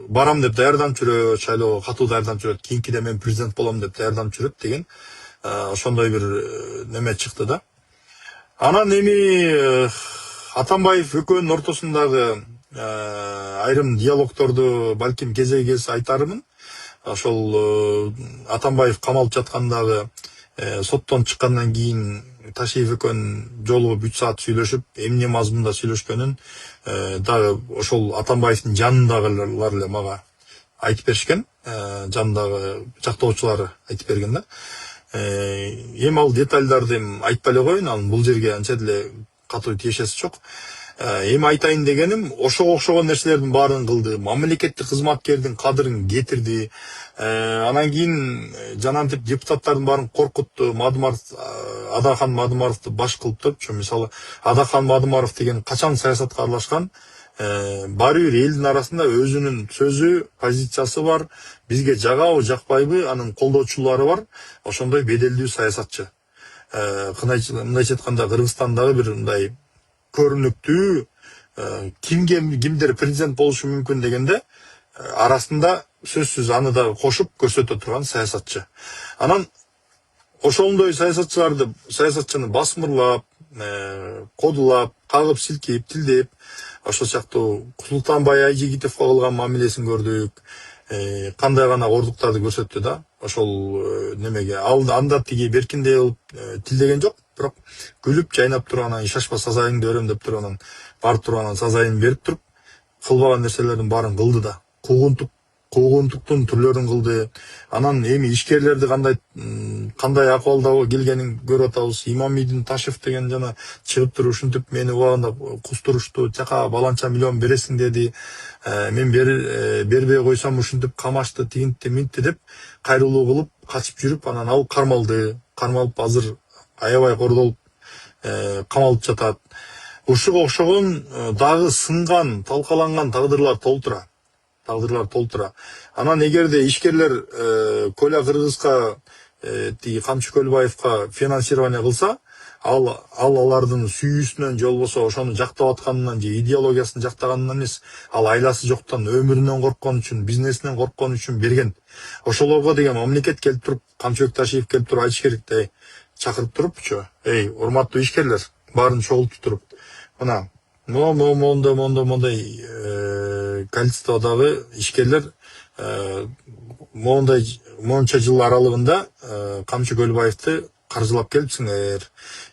барам деп даярданып жүрөт, шайлоого катуу даярданып жүрөт, кийинкиде мен президент болом деп даярданып жүрөт деген ошондой бир неме чыкты да. Анан эми Атамбаев экөөнүн ортосундагы айрым диалогторду балким кезеги келсе айтармын. Ошол Атамбаев камалып жаткандагы соттон чыккандан кийин Ташиев экөөнүн жолугуп 3 саат сүйлөшүп, эмне мазмунда сүйлөшкөнүн дагы ошол Атамбаевдин жанындагылар эле мага айтып беришкен, жанындагы жактоочулары айтып берген да. Эми ал детальдарды айтпай эле коеюн, анын бул жерге анча деле катуу тиешеси жок. Эми айтайын дегеним, ошого окшогон нерселердин баарын кылды, мамлекеттик кызматкердин кадырын кетирди. Анан кийин жанагынтип депутаттардын баарын коркутту, Адахан Мадымаровду баш кылып турупчу. Мисалы, Адахан Мадымаров деген качан саясатка аралашкан, баары бир элдин арасында өзүнүн сөзү, позициясы бар, бизге жагабы, жакпайбы, анын колдоочулары бар, ошондой беделдүү саясатчы. Мындайча айтканда, Кыргызстандагы бир мындай көрүнүктүү кимдер президент болушу мүмкүн дегенде арасында сөзсүз аны да кошуп көрсөтө турган саясатчы. Анан ошондой саясатчыны басмырлап, кодулап, кагып силкейип, тилдеп, ошол сыяктуу Султанбай Айжигитовго кылган мамилесин көрдүк. Кандай гана ордуктарды көрсөттү да, ошол немеге. Анда тиги беркиндей кылып тилдеген жок, бирок күлүп, жайнап туруп, анан шашпа сазайыңды берем деп туруп, анан барып туруп, анан сазайын берип туруп, кылбаган нерселердин баарын кылды да. Куугунтуктун түрлөрүн кылды. Анан эми ишкерлерди кандай акыбалда келгенин көрүп атабыз. Имамидин Ташев деген жана чыгып туруп ушинтип мени убагында кустурушту, чака баланча миллион бересиң деди. Мен бербей койсом ушинтип камашты, тигинтти, минтти деп кайрылуу кылып качып жүрүп, анан ал кармалып азыр аябай кордолуп камалып жатат. Ушуга окшогон дагы сынган, талкаланган тагдырлар толтура. Анан эгерде ишкерлер Коля Кыргызга тиги Камчы Көлбаевка финансирование кылса, алардын сүйүүсүнөн же болбосо ошону жактап атканынан же идеологиясын жактаганынан эмес, ал айласы жоктан, өмүрүнөн корккон үчүн, бизнесинен корккон үчүн берген. Ошолорго деген мамлекет келип туруп, Камчыбек Ташиев келип туруп айтыш керек, чакырып турупчу, урматтуу ишкерлер, баарын чогултуп туруп, мына мондай количестводагы ишкерлер монча жыл аралыгында Камчы Көлбаевди каржылап келипсиңер.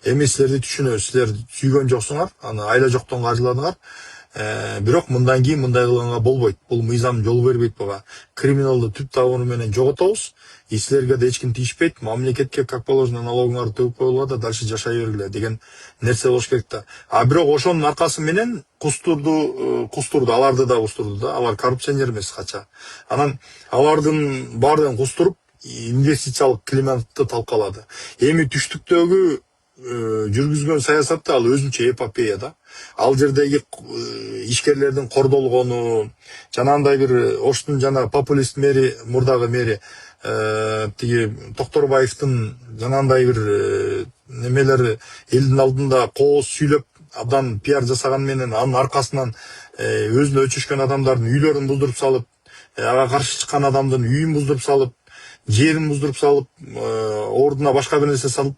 Эми силерди түшүнөбүз, силер сүйгөн жоксуңар, аны айла жоктон каржыладыңар. Бирок мындан кийин мындай кылганга болбойт. Бул мыйзам жол бербейт буга. Криминалды түп табыны менен жоготобуз. Силерге да эч ким тийишпейт. Мамлекетке как положено налогуңарды төгүп койгула да дальше жашай бергиле деген нерсе болуш керек да. Бирок ошонун аркасы менен кустурду, аларды да кустурду да. Алар коррупционер эмес кача. Анан алардын баардыгын кустуруп инвестициялык климатты талкалады. Эми түштүктөгү жүргүзгөн саясатта ал өзүнчө эпопея да. Ал жердеги ишкерлердин кордолгону, жанагындай бир Оштун жана популист мэри, мурдагы мэри тиги Токторбаевдин жанагындай бир немелери элдин алдында кооз сүйлөп, абдан пиар жасаган менен анын аркасынан өзүнө өчүшкөн адамдардын үйлөрүн буздуруп салып, ага каршы чыккан адамдын үйүн буздуруп салып, жерин буздуруп салып, ордуна башка бир нерсе салып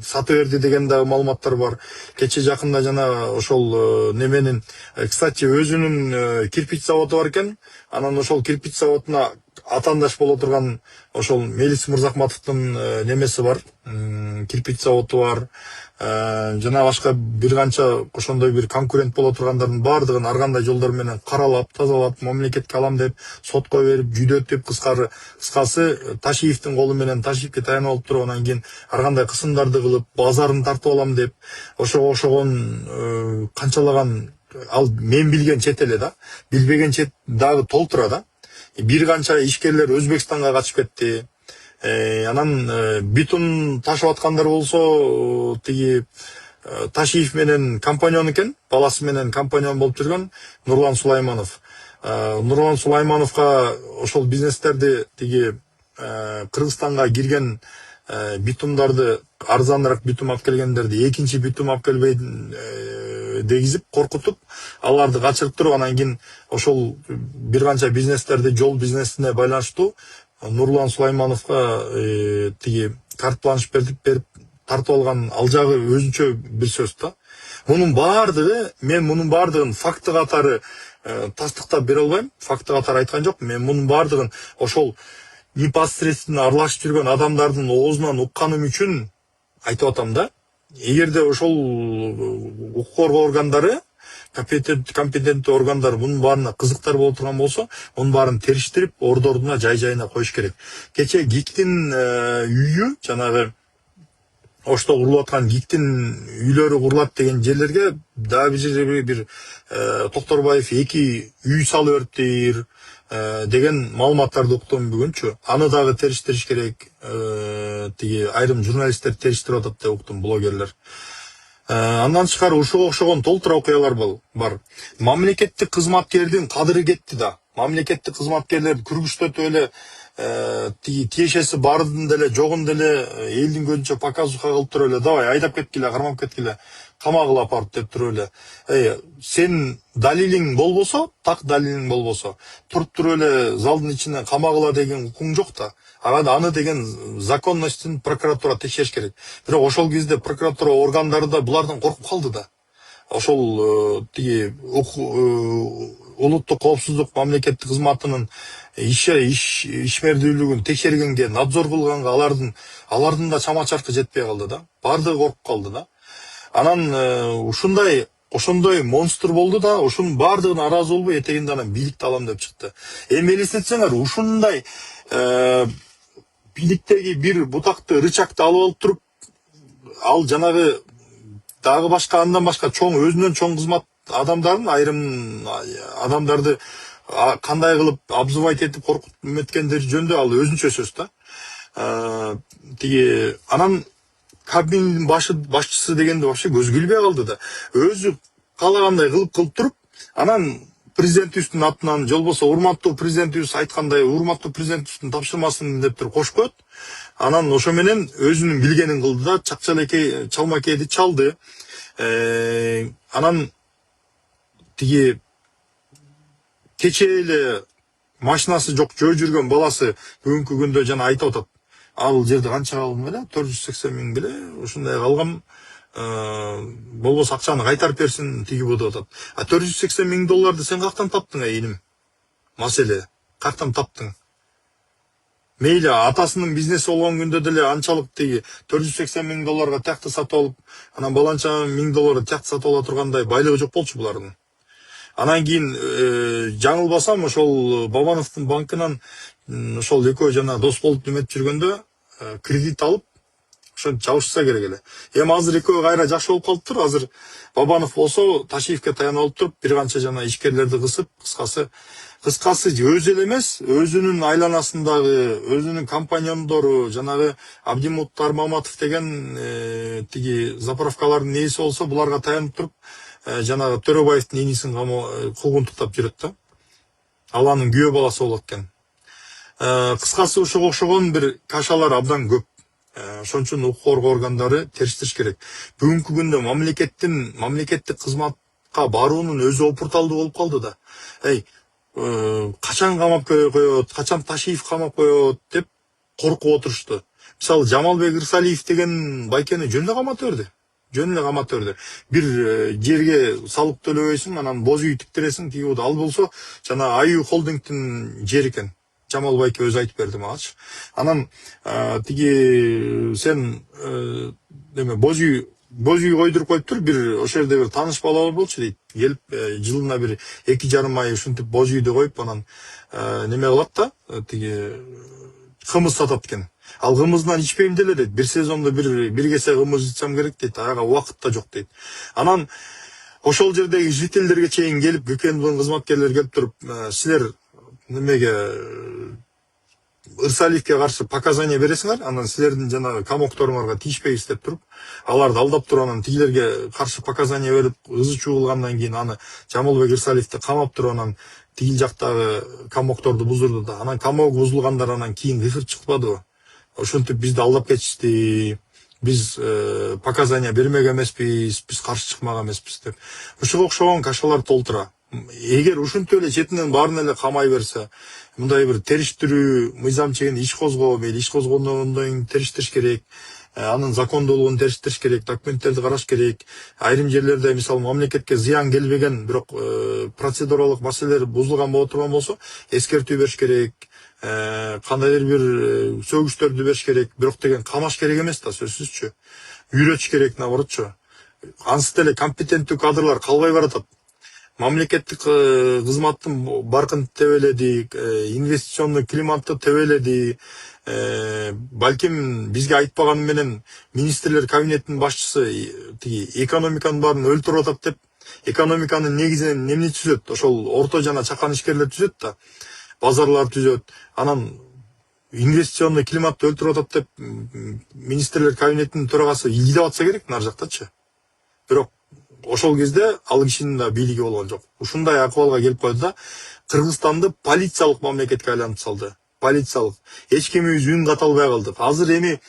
сатып берди деген дагы маалыматтар бар. Кече жакында жана ошол неменин, кстати, өзүнүн кирпич заводу бар экен. Анан ошол кирпич заводуна атаандаш боло турган ошол Мелис Мырзахматовдун немеси бар, кирпич заводу бар. Жана башка бир канча ошондой бир конкурент боло тургандардын баардыгын ар кандай жолдор менен каралап, тазалап, мамлекетке алам деп, сотко берип, жүдөтүп, кыскасы Ташиевдин колу менен Ташиевке таянып алып туруп, анан кийин ар кандай кысымдарды кылып, базарын тартып алам деп, ошогон канчалаган, ал мен билген чет эле да, билбеген чет дагы толтура да. Бир канча ишкерлер Өзбекстанга качып кетти. Анан битум ташып аткандар болсо тиги Ташиев менен компаньон экен, баласы менен компаньон болуп жүргөн Нурлан Сулайманов. Нурлан Сулаймановго ошол бизнестерди тиги Кыргызстанга кирген битумдарды, арзаныраак битум алып келгендерди экинчи битум алып келбей дегизип, коркутуп, аларды качырып туруп, анан кийин ошол бир канча бизнестерди жол бизнесине байланыштуу Нурлан Сулаймановго тиги карт-бланш берип тартып алган, ал жагы өзүнчө бир сөз да. Мунун баардыгын факты катары тастыктап бере албайм. Факты катары айткан жок. Мен мунун баардыгын ошол непосредственно аралашып жүргөн адамдардын оозунан укканым үчүн айтып атам да. Эгерде ошол укук коргоо органдары, компетенттүү органдар мунун баарына кызыктар боло турган болсо, мунун баарын териштирип, ордуна жай-жайына коюш керек. Кече ГИКтин үйү, жанагы Ошто курулуп аткан ГИКтин үйлөрү курулат деген жерлерге дагы бир Токторбаев 2 үй салып бериптир деген маалыматтарды уктум бүгүнчү. Аны дагы териштириш керек. Тиги айрым журналисттер териштирип атат деп уктум, блогерлер. Андан тышкары ушуга окшогон толтура окуялар бар. Мамлекеттик кызматкердин кадыры кетти да. Мамлекеттик кызматкерлер күргүчтөтүп эле тиги тиешеси бардын деле, жогун деле элдин көзүнчө показуха кылып туруп эле, давай айдап кеткиле, кармап кеткиле, камагыла апарып деп туруп эле. Сен далилиң болбосо, так далилиң болбосо, туруп эле залдын ичине камагыла деген укуң жок да. Аны деген законностун прокуратура текшериш керек. Бирок ошол кезде прокуратура органдары да булардан коркуп калды да. Ошол тиги улуттук коопсуздук мамлекеттик кызматынын ишмердүүлүгүн текшергенге, надзор кылганга алардын да чама чаркы жетпей калды да. Бардыгы коркуп калды да. Анан ошондой монстр болду да, ушунун бардыгына аразы болбой этегинде анан бийликти алам деп чыкты. Эми элестетсеңер, ушундай бийликтеги бир бутакты, рычагты алып алып туруп, ал жанагы дагы башка, андан башка чоң, өзүнөн чоң кызмат адамдарын, айрым адамдарды кандай кылып обзывать этип коркутуп эметкендери жөнүндө ал өзүнчө сөз да. Тиги анан кабинеттин башчысы дегенде вообще көзгө илбей калды да. Өзү каалагандай кылып туруп, анан президентибиздин атынан, же болбосо урматтуу президентибиз айткандай, урматтуу президентибиздин тапшырмасын деп туруп кошуп коет. Анан ошо менен өзүнүн билгенин кылды да, чалмакейди чалды. Анан тиги кече эле машинасы жок жөө жүргөн баласы бүгүнкү күндө жана айтып атат. Ал жерде канча калган беле? 480 миң беле? Ушундай калган. болбосо акчаны кайтарып берсин тиги бу деп атат. А 480 миң долларды сен каяктан таптың иним? Маселе каяктан таптың? Мейли атасынын бизнеси болгон күндө деле анчалык тиги 480 миң долларга тякты сатып алып, анан баланча миң долларга тякты сатып ала тургандай байлыгы жок болчу булардын. Анан кийин жаңылбасам ошол Бабановдун банкынан ошол экөө жана дос болуп неметип жүргөндө кредит алып ошентип жабышса керек эле. Эми азыр экөө кайра жакшы болуп калыптыр. Азыр Бабанов болсо Ташиевке таянып алып туруп бир канча жана ишкерлерди кысып, кыскасы өзү эле эмес, өзүнүн айланасындагы, өзүнүн компаньондору, жанагы Абдимуттар Маматов деген тиги заправкалардын ээси болсо, буларга таянып туруп, жанагы Төрөбаевдин инисин куугунтуктап жүрөт да. Ал анын күйөө баласы болот экен. Кыскасы ошого окшогон бир кашалар абдан көп. Ошон үчүн укук коргоо органдары териштириш керек. Бүгүнкү күндө мамлекеттик кызматка баруунун өзү опурталдуу болуп калды да. Качан камап коет, качан Ташиев камап коет деп коркуп отурушту. Мисалы Жамалбек Ырсалиев деген байкени жөн эле камап берди. Бир жерге салык төлөбөйсүң, анан боз үй тиктиресиң, тиги ал болсо жана Аю холдингдин жери экен. Жамал байке өзү айтып берди магачы. Анан тиги сен неме боз үй койдуруп коюптур, бир ошол жерде бир тааныш бала бар болчу дейт. Келип жылына бир 2,5 ай ушинтип боз үйдү коюп, анан неме кылат да, тиги кымыз сатат экен. Ал кымызынан ичпейм деле дейт. Бир сезондо бир кесе кымыз ичсем керек дейт. Ага убакыт да жок дейт. Анан ошол жердеги жителдерге чейин келип, ГКНБнын кызматкерлери келип туруп, силер немеге Ырсалиевке каршы показания бересиңер, анан силердин жанагы камокторуңарга тийишпейбиз деп туруп, аларды алдап туруп, анан тигилерге каршы показания берип, ызы чуу кылгандан кийин аны Жамалбек Ырсалиевди камап туруп, анан тигил жактагы камокторду буздурду да. Анан камок бузулгандар анан кийин кыйкырып чыкпадыбы? Ошентип бизди алдап кетишти. Биз показания бермеген эмеспиз, биз каршы чыкмаган эмеспиз деп. Ушуга окшогон кашалар толтура. Эгер ушинтип эле четинен баарын эле камай берсе, мындай бир териштирүү мыйзам чегинде иш козгоо, мейли иш козгондон кийин териштириш керек, анын закондуулугун териштириш керек, документтерди караш керек. Айрым жерлерде мисалы мамлекетке зыян келбеген, бирок процедуралык маселелер бузулган боло турган болсо, эскертүү бериш керек, кандайдыр бир сөгүштөрдү бериш керек, бирок деген камаш керек эмес да, сөзсүзчү. Үйрөтүш керек, наоборотчу. Ансыз деле компетенттүү кадрлар калбай баратат. Мамлекеттик кызматтын баркын тебеледи, инвестиционный климатты тебеледи. Балким бизге айтпаганы менен министрлер кабинетинин башчысы тиги экономиканын баарын өлтүрүп атат деп, экономиканын негизинен эмне түзөт? Ошол орто жана чакан ишкерлер түзөт да. Базарлар түзөт. Анан инвестиционный климатты өлтүрүп атат деп министрлер кабинетинин төрагасы илдеп атса керек нар жактачы. Бирок ошол кезде ал кишинин да бийлиги болгон жок. Ушундай акыбалга келип койду да, Кыргызстанды полициялык мамлекетке айлантып салды. Полициялык. Эч кимибиз үн ката албай калдык. Азыр эми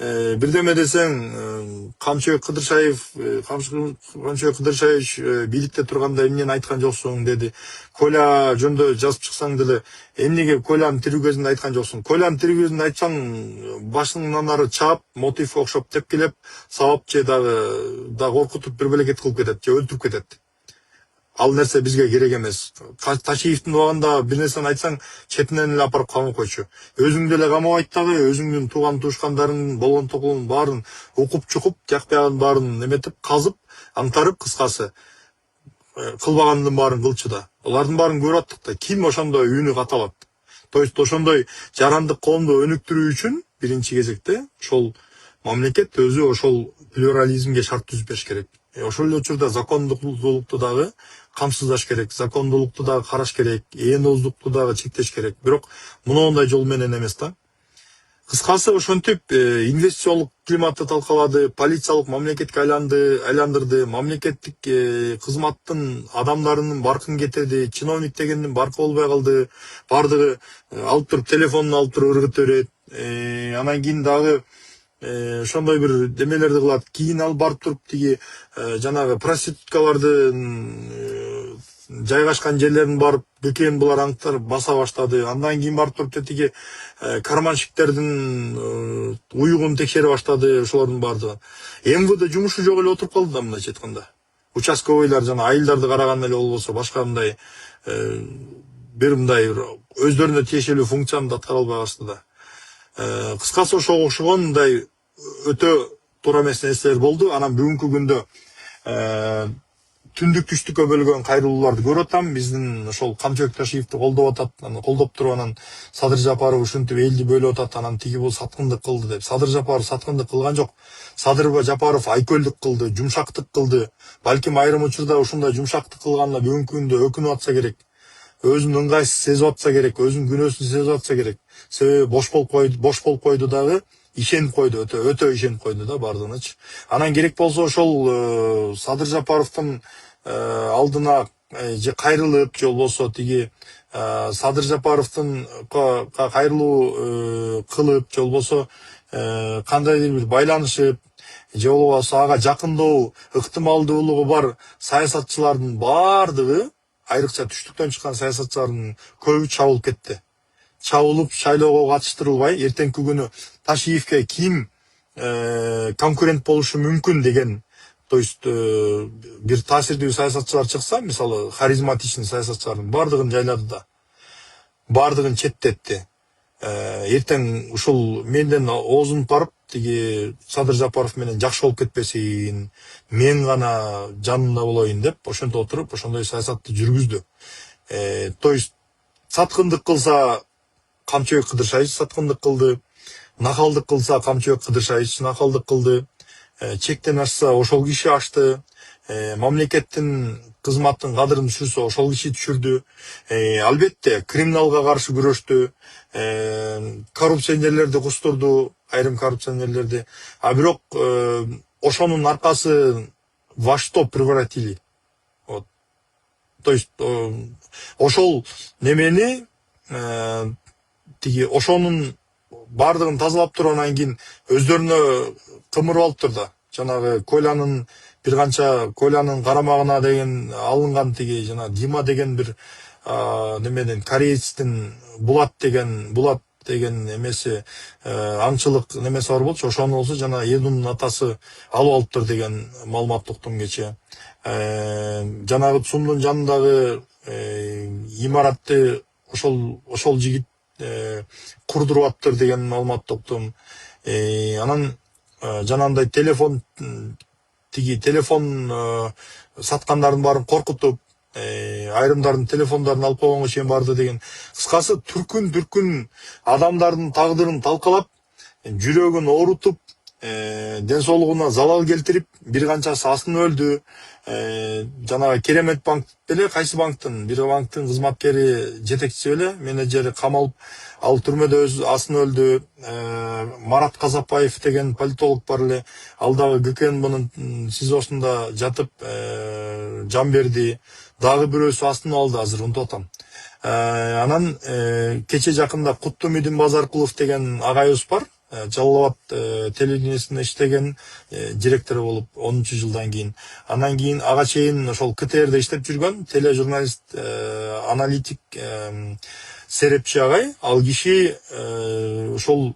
бирдеме десең, Камчыбек Кыдыршаевич бийликте турганда эмнени айткан жоксуң деди. Коля жөндө жазып чыксаң деле, эмнеге Колянын тирүү кезинде айткан жоксуң? Колянын тирүү кезинде айтсаң, башыңдан ары чаап, мотив окшоп тепкилеп, сабап же дагы коркутуп бир белекет кылып кетет, же өлтүрүп кетет. Ал нерсе бизге керек эмес. Ташиевдин убагында бир нерсени айтсаң, четинен эле апарып камап койчу. Өзүң деле камабайт дагы, өзүңдүн тууган туушкандарың болгон токулун баарын окуп чукуп, жакпаганын баарын эметип, казып, антарып, кыскасы кылбагандын баарын кылчу да. Алардын баарын көрүп аттык да. Ким ошондой үнү каталат? То есть ошондой жарандык коомду өнүктүрүү үчүн биринчи кезекте ошол мамлекет өзү ошол плюрализмге шарт түзүп бериш керек. Ошол эле учурда закондуулукту дагы камсыздаш керек, закондуулукту дагы караш керек, ооздукту дагы чектеш керек. Бирок мындай жол менен эмес да. Кыскасы ошентип инвестициялык климатты талкалады, полициялык мамлекетке айландырды, мамлекеттик кызматтын адамдарынын баркын кетирди, чиновник дегендин баркы болбой калды, бардыгы алып туруп телефонун алып туруп ыргытып берет. Анан кийин дагы ошондой бир демелерди кылат. Кийин ал барып туруп тиги жанагы проституткалардын жайгашкан жерлерин барып бекен булар аңтарып баса баштады. Андан кийин барып туруп тетиги карманщиктердин уюгун текшере баштады, ошолордун баардыгын. МВД жумушу жок эле отуруп калды да мындайча айтканда. Участковыйлар жана айылдарды караганда эле болбосо башка мындай бир өздөрүнө тиешелүү функцияны да аткара албай калышты да. Кыскасы ошого окшогон мындай өтө туура эмес нерселер болду. Анан бүгүнкү күндө түндүк түштүккө бөлгөн кайрылууларды көрүп атам. Биздин ошол Камчыбек Ташиевди колдоп атат, колдоп туруп анан Садыр Жапаров ушинтип элди бөлүп атат, анан тиги бул саткындык кылды деп. Садыр Жапаров саткындык кылган жок. Садыр Жапаров айкөлдүк кылды, жумшактык кылды. Балким айрым учурда ушундай жумшактык кылганына бүгүнкү күндө өкүнүп атса керек. Өзүн ыңгайсыз сезип атса керек, өзүнүн күнөөсүн сезип атса керек. Себеби бош болуп койду дагы, ишенип койду, өтө ишенип койду да бардыгынычы. Анан керек болсо ошол Садыр Жапаровдун алдына же кайрылып, же болбосо тиги Садыр Жапаровдун кайрылуу кылып, же болбосо кандайдыр бир байланышып, же болбосо ага жакындоо ыктымалдуулугу бар саясатчылардын баардыгы, айрыкча түштүктөн чыккан саясатчылардын көбү чабылып кетти. Чабылып шайлоого катыштырылбай, эртеңки күнү Ташиевке ким конкурент болушу мүмкүн деген, то есть бир таасирдүү саясатчылар чыкса, мисалы харизматичный саясатчылардын баардыгын жайлады да. Баардыгын четтетти. Эртең ушул менден оозун барып, тиги Садыр Жапаров менен жакшы болуп кетпесин, мен гана жанында болоюн деп, ошентип отуруп, ошондой саясатты жүргүздү. То есть саткындык кылса Камчыбек Кыдыршайыч саткындык кылды, накалдык кылса Камчыбек Кыдыршайыч накалдык кылды, чектен ашса ошол киши ашты, мамлекеттин кызматтын кадырын түшүрсө ошол киши түшүрдү. Албетте криминалга каршы күрөштү, коррупционерлерди кустурду, айрым коррупционерлерди. А бирок ошонун аркасы во что превратили? Вот. То есть ошол немени тиги ошонун баардыгын тазалап туруп анан кийин өздөрүнө кымырып алыптыр да. Жанагы Колянын бир канча Колянын карамагына деген алынган тиги жана Дима деген бир немеден кореецтин Булат деген эмеси аңчылык немеси бар болчу. Ошону болсо жана Эдунун атасы алып алыптыр деген маалымат уктум кече. Жанагы ЦУМдун жанындагы имаратты ошол жигит курдуруп аттыр деген маалымат уктум. Анан жанагындай телефон саткандардын баарын коркутуп, айрымдардын телефондорун алып койгонго чейин барды деген. Кыскасы түркүн адамдардын тагдырын талкалап, жүрөгүн оорутуп, ден соолугуна залал келтирип, бир канчасы асын өлдү. Жанагы Керемет банк беле, кайсы банктын, бир банктын кызматкери, жетекчиси беле, менеджери камалып, ал түрмөдө өз асын өлдү. Марат Казапаев деген политолог бар эле, ал дагы ГКНБнын СИЗОсунда жатып жан берди. Дагы бирөөсү асын алды, азыр унутуп атам. Анан кече жакында Куттумидин Базаркулов деген агайыбыз бар. Жалал Абад телевидениесинде иштеген, директору болуп 10-жылдан кийин. Анан кийин ага чейин ошол КТРде иштеп жүргөн тележурналист, аналитик Серепчи агай. Ал киши ошол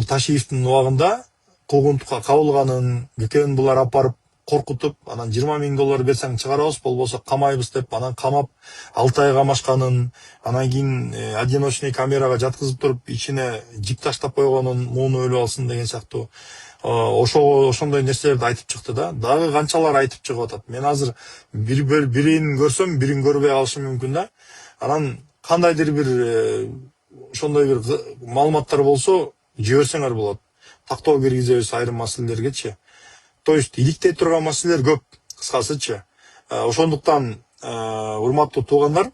Ташиевдин убагында куугунтукка кабылганын, ГКН булар апарып коркутуп, анан 20 000 доллар берсең чыгарабыз, болбосо камайбыз деп, анан камап 6 ай камашканын, анан кийин одиночный камерага жаткызып туруп, ичине жип таштап койгонун, мууну өлүп алсын деген сыяктуу ошондой нерселерди айтып чыкты да. Дагы канчалар айтып чыгып атат. Мен азыр бирин көрсөм, бирин көрбөй калышым мүмкүн да. Анан кандайдыр бир ошондой бир маалыматтар болсо жиберсеңер болот. Тактоо киргизебиз айрым маселелергечи. То есть иликтей турган маселелер көп, кыскасычы. Ошондуктан урматтуу туугандар,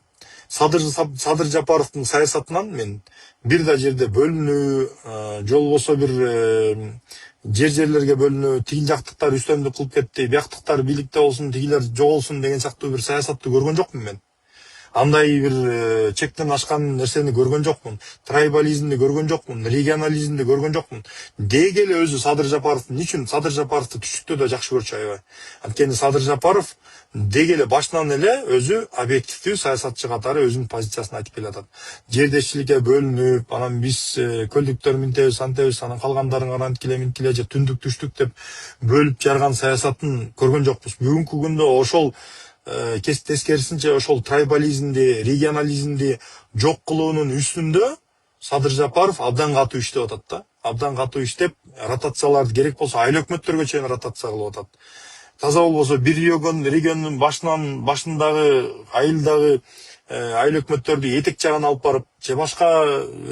Садыр Жапаровдун саясатынан мен бир да жерде бөлүнүү, же болбосо бир жерлерге бөлүнүү, тигил жактыктар үстөмдүк кылып кетти, бияктыктар бийликте болсун, тигилер жоголсун деген сыяктуу бир саясатты көргөн жокмун мен. андай бир чектен ашкан нерсени көргөн жокмун. Трайбализмди көргөн жокмун, регионализмди көргөн жокмун. Деги эле өзү Садыр Жапаров үчүн Садыр Жапаровду түштүктө да жакшы көрчү аябай. Анткени Садыр Жапаров деги эле башынан эле өзү объективдүү саясатчы катары өзүнүн позициясын айтып келатат. Жердешчиликке бөлүнүп, анан биз көлдүктөр минтебиз, антебиз, анан калгандарың анткиле же түндүк түштүк деп бөлүп жарган саясатын көргөн жокпуз. Бүгүнкү күндө ошол тескерисинче ошол трайбализмди, регионализмди жок кылуунун үстүндө Садыр Жапаров абдан катуу иштеп атат да. Абдан катуу иштеп, ротацияларды керек болсо айыл өкмөттөргө чейин ротация кылып атат. Таза болбосо бир региондун башындагы айылдагы айыл өкмөттөрдү этек жагына алып барып, же башка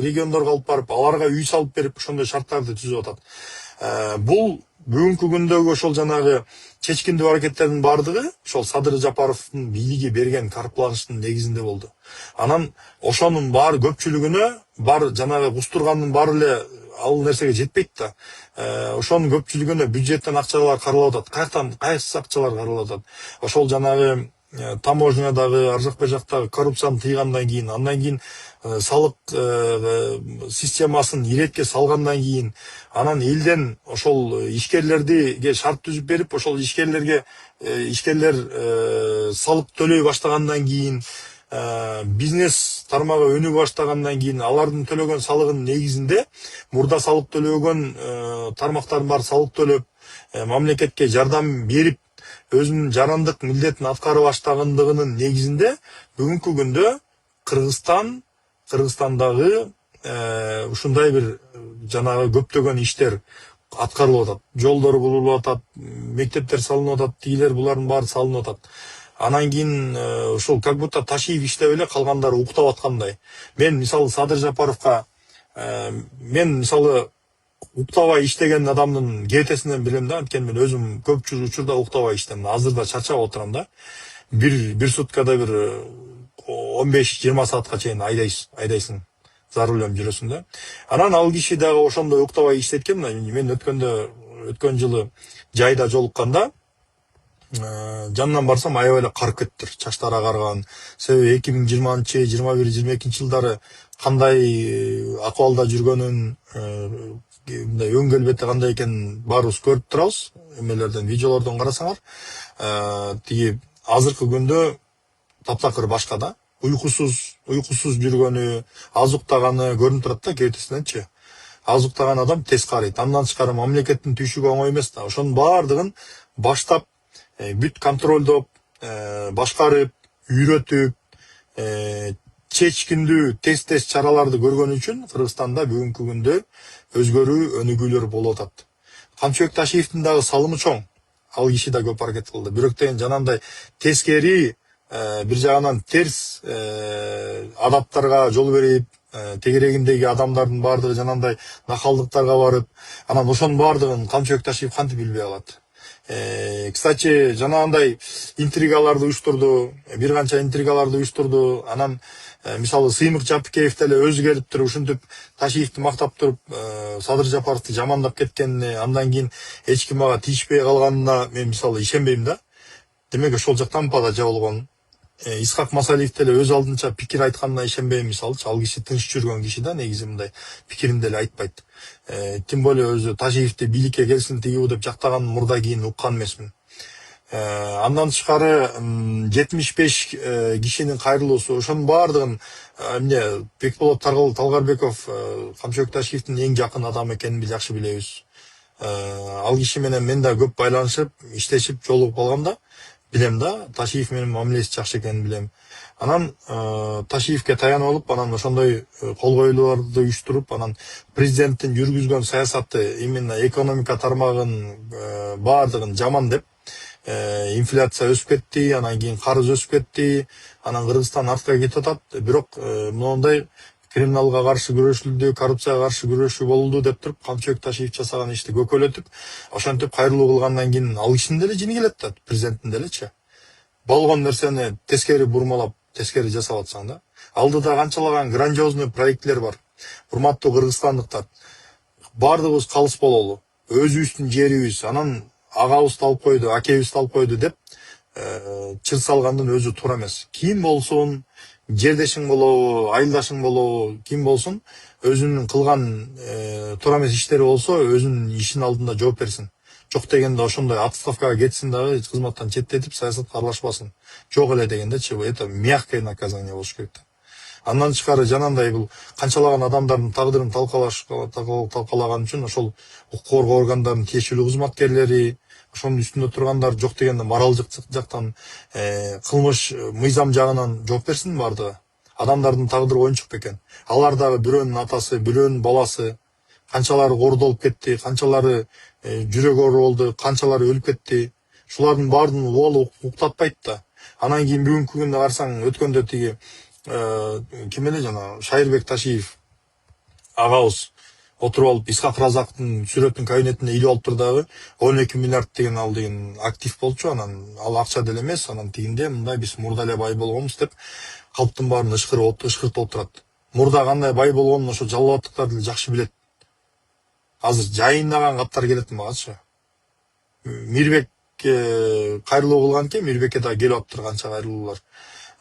региондорго алып барып, аларга үй салып берип, ошондой шарттарды түзүп атат. Бул бүгүнкү күндөгү ошол жанагы чечкиндүү аракеттердин бардыгы ошол Садыр Жапаровдун бийлиги берген карпланыштын негизинде болду. Анан ошонун баары көпчүлүгүнө бар жанагы кустургандын баары эле ал нерсеге жетпейт да. Ошонун көпчүлүгүнө бюджеттен акчалар каралып атат. Каяктан кайсы акчалар каралып атат? Ошол жанагы таможнядагы, ар жак бер жактагы коррупцияны тыйгандан кийин, андан кийин салык системасын иретке салгандан кийин, анан элден ошол ишкерлерге шарт түзүп берип, ошол ишкерлер салык төлөй баштагандан кийин, бизнес тармагы өнүгө баштагандан кийин, алардын төлөгөн салыгынын негизинде мурда салык төлөгөн тармактардын баары салык төлөп, мамлекетке жардам берип, өзүнүн жарандык милдетин аткара баштагандыгынын негизинде бүгүнкү күндө Кыргызстандагы ушундай бир жанагы көптөгөн иштер аткарылып атат. Жолдор бурулуп атат, мектептер салынып атат, тигилер булардын баары салынып атат. Анан кийин ушул как будто Ташиев иштеп эле калгандары уктап аткандай. Мен мисалы Садыр Жапаровго уктабай иштеген адамдын кетесинен билем да, анткени мен өзүм көп учурда уктабай иштейм. Азыр да чарчап отурам да. Бир суткада бир 15-20 саатка чейин айдайсың. За рулем жүрөсүң да. Анан ал киши дагы ошондой уктабай иштеткен. Мен өткөн жылы жайда жолукканда жанынан барсам аябай эле карып кеттир. Чачтары агарган. Себеби 2020-21-22 жылдары кандай акыбалда жүргөнүн, мындай өң келбети кандай экенин баарыбыз көрүп турабыз. Эмелерден, видеолордон карасаңар, тиги азыркы күндө таптакыр башка да. Уйкусуз жүргөнү, аз уктаганы көрүнүп турат да кетесиненчи. Аз уктаган адам тез карыйт. Андан тышкары мамлекеттин түйшүгү оңой эмес да. Ошонун баардыгын баштап, бүт контролдоп, башкарып, үйрөтүп, чечкиндүү тез чараларды көргөн үчүн Кыргызстанда бүгүнкү күндө өзгөрүү, өнүгүүлөр болуп атат. Камчыбек Ташиевдин дагы салымы чоң. Ал киши да көп аракет кылды. Бирок деген жанагындай тескери, бир жагынан терс адаптарга жол берип, тегерегиндеги адамдардын баардыгы жанагындай накалдыктарга барып, анан ошонун баардыгын Камчыбек Ташиев кантип билбей калат. Кстати, жанагындай интригаларды уюштурду, бир канча интригаларды уюштурду. Анан мисалы Сыймык Жапыкеев деле өзү келип туруп ушинтип Ташиевди мактап туруп, Садыр Жапаровду жамандап кеткенине, андан кийин эч ким ага тийишпей калганына мен мисалы ишенбейм да. Демек ошол жактан пада жабылган. Исхак Масалиев деле өз алдынча пикир айтканына ишенбейм мисалчы. Ал киши тынч жүргөн киши да, негизи мындай пикирин деле айтпайт. Тем более өзү Ташиевди бийликке келсин тигүү деп жактаган мурда кийин уккан эмесмин. Андан тышкары 75 кишинин кайрылуусу, ошонун баардыгын эмне Бекболот Талгарбеков Камчыбек Ташиевдин эң жакын адамы экенин биз жакшы билебиз. Ал киши менен мен да көп байланышып, иштешип, жолугуп калгам да. Билем да, Ташиев менен мамилеси жакшы экенин билем. Анан Ташиевке таянып алып, анан ошондой кол коюлууларды уюштуруп, анан президенттин жүргүзгөн саясаты именно экономика тармагын баардыгын жаман деп, инфляция өсүп кетти, анан кийин карыз өсүп кетти, анан Кыргызстан артка кетип атат. Бирок моундай криминалга каршы күрөшүлдү, коррупцияга каршы күрөшүү болду деп туруп, Камчыбек Ташиев жасаган ишти көкөлөтүп, ошентип кайрылуу кылгандан кийин ал кишинин деле жини келет да, президенттин делечи. Болгон нерсени тескери бурмалап, тескери жасап атсаң да. Алдыда канчалаган грандиозный проектлер бар. Урматтуу кыргызстандыктар, баардыгыбыз калыс бололу, өзүбүздүн жерибиз, анан агабызды алып койду, акебизди алып койду деп чыр салгандын өзү туура эмес. Ким болсун, жердешиң болобу, айылдашың болобу, ким болсун, өзүнүн кылган туура эмес иштери болсо өзүнүн ишинин алдында жооп берсин. Жок дегенде ошондой отставкага кетсин дагы, кызматтан четтетип, саясатка аралашпасын. Жок эле дегендечи, это мягкое наказание болуш керек. Андан тышкары жанагындай бул канчалаган адамдардын тагдырын талкалаган үчүн ошол укук коргоо органдарынын тиешелүү кызматкерлери, ошонун үстүндө тургандар жок дегенде моралдык жактан кылмыш мыйзам жагынан жооп берсин бардыгы. Адамдардын тагдыры оюнчук бекен. Алар дагы бирөөнүн атасы, бирөөнүн баласы, канчалары кордолуп кетти, канчалары жүрөгү оор болду, канчалары өлүп кетти. Шулардын баардыгын убалы уктатпайт да. Анан кийин бүгүнкү күндө карасаң, өткөндө тиги ким эле жана Шайырбек Ташиев агабыз отуруп алып Исхак Разаковдун сүрөтүн кабинетине илип алып турдагы 12 миллиард деген ал деген актив болчу. Анан ал акча деле эмес, анан тигинде мындай биз мурда эле бай болгонбуз деп калптын баарын ышкыртып отурат. Мурда кандай бай болгонун ошо жалалаттыктар деле жакшы билет. Азыр жайындаган каттар келет магачы. Мирбек кайрылуу кылган экен, Мирбекке да келип аптыр канча кайрылуулар.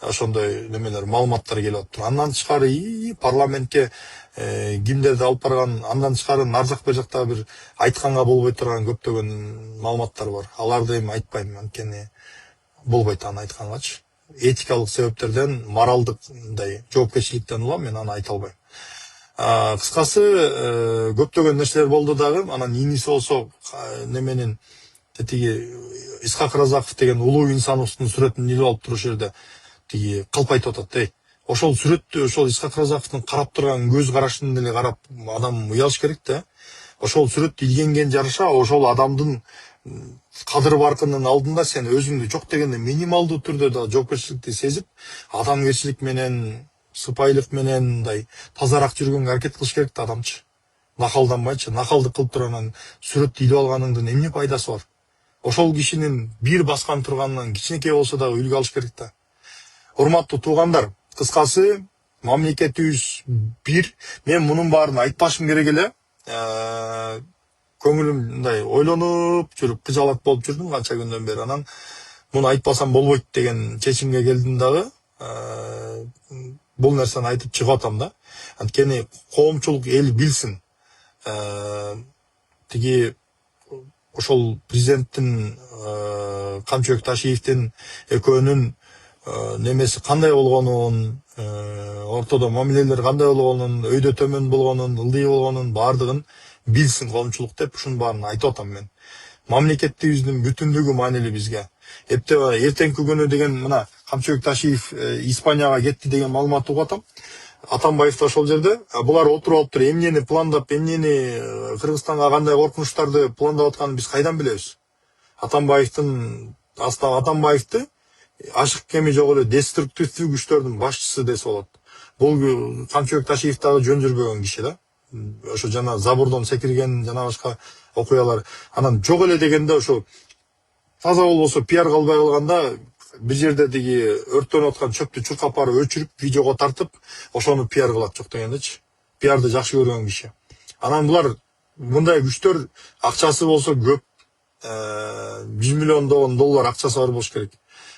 Ошондой немелер, маалыматтар келип аптыр. Андан тышкары парламентке кимдерди алып барган, андан тышкары нар жак бер жакта бир айтканга болбой турган көптөгөн маалыматтар бар. Аларды эми айтпайм, анткени болбойт аны айткангачы. Этикалык себептерден, моралдык мындай жоопкерчиликтен улам, мен аны айта албайм. Кыскасы көптөгөн нерселер болду дагы. Анан иниси болсо неменин тиги Исхак Разаков деген улуу инсановдун сүрөтүн илип алып туруш жерде тиги кылп айтып атат. Ошол сүрөттү, ошол Исхак Разаковдун карап турган көз карашын деле карап адам уялыш керек да. Ошол сүрөттү илгенген жараша ошол адамдын кадыр баркынын алдында сен өзүңдү жок дегенде минималдуу түрдө да жоопкерчиликти сезип, адамгерчилик менен, сыпайылык менен мындай тазараак жүргөнгө аракет кылыш керек да адамчы. Накалданбайчы, накалдык кылып туруп сүрөттү илип алганыңдын эмне пайдасы бар? Ошол кишинин бир баскан турганынан кичинекей болсо дагы үлгү алыш керек да. Урматтуу туугандар, кыскасы мамлекетибиз бир, мен мунун баарын айтпашым керек эле. Көңүлүм мындай ойлонуп жүрүп, кыжалак болуп жүрдүм канча күндөн бери. Анан муну айтпасам болбойт деген чечимге келдим дагы. Бул нерсени айтып чыгып атам да. Анткени коомчулук эл билсин. Тиги ошол президенттин Камчыбек Ташиевдин экөөнүн немеси кандай болгонун, ортодо мамилелер кандай болгонун, өйдө төмөн болгонун, ылдый болгонун баардыгын билсин коомчулук деп ушунун баарын айтып атам мен. Мамлекетибиздин бүтүндүгү маанилүү бизге. Эртеңки күнү деген мына Камчыбек Ташиев Испанияга кетти деген маалымат угуп атам. Атамбаев да ошол жерде. Булар отуруп алыптыр, эмнени пландап, эмнени Кыргызстанга кандай коркунучтарды пландап атканын биз кайдан билебиз? Атамбаевди ашык кеми жок эле деструктивдүү күчтөрдүн башчысы десе болот. Бул Камчыбек Ташиев дагы жөн жүрбөгөн киши да. Ошо жана забордон секирген, жана башка окуялар. Анан жок эле дегенде ошо таза болбосо пиар калбай калганда бир жерде тиги өрттөнүп аткан чөптү чуркап барып өчүрүп, видеого тартып, ошону пиар кылат жок дегендечи. Пиарды жакшы көргөн киши. Анан булар мындай күчтөр акчасы болсо көп, 100 миллион доллар акчасы бар болуш керек.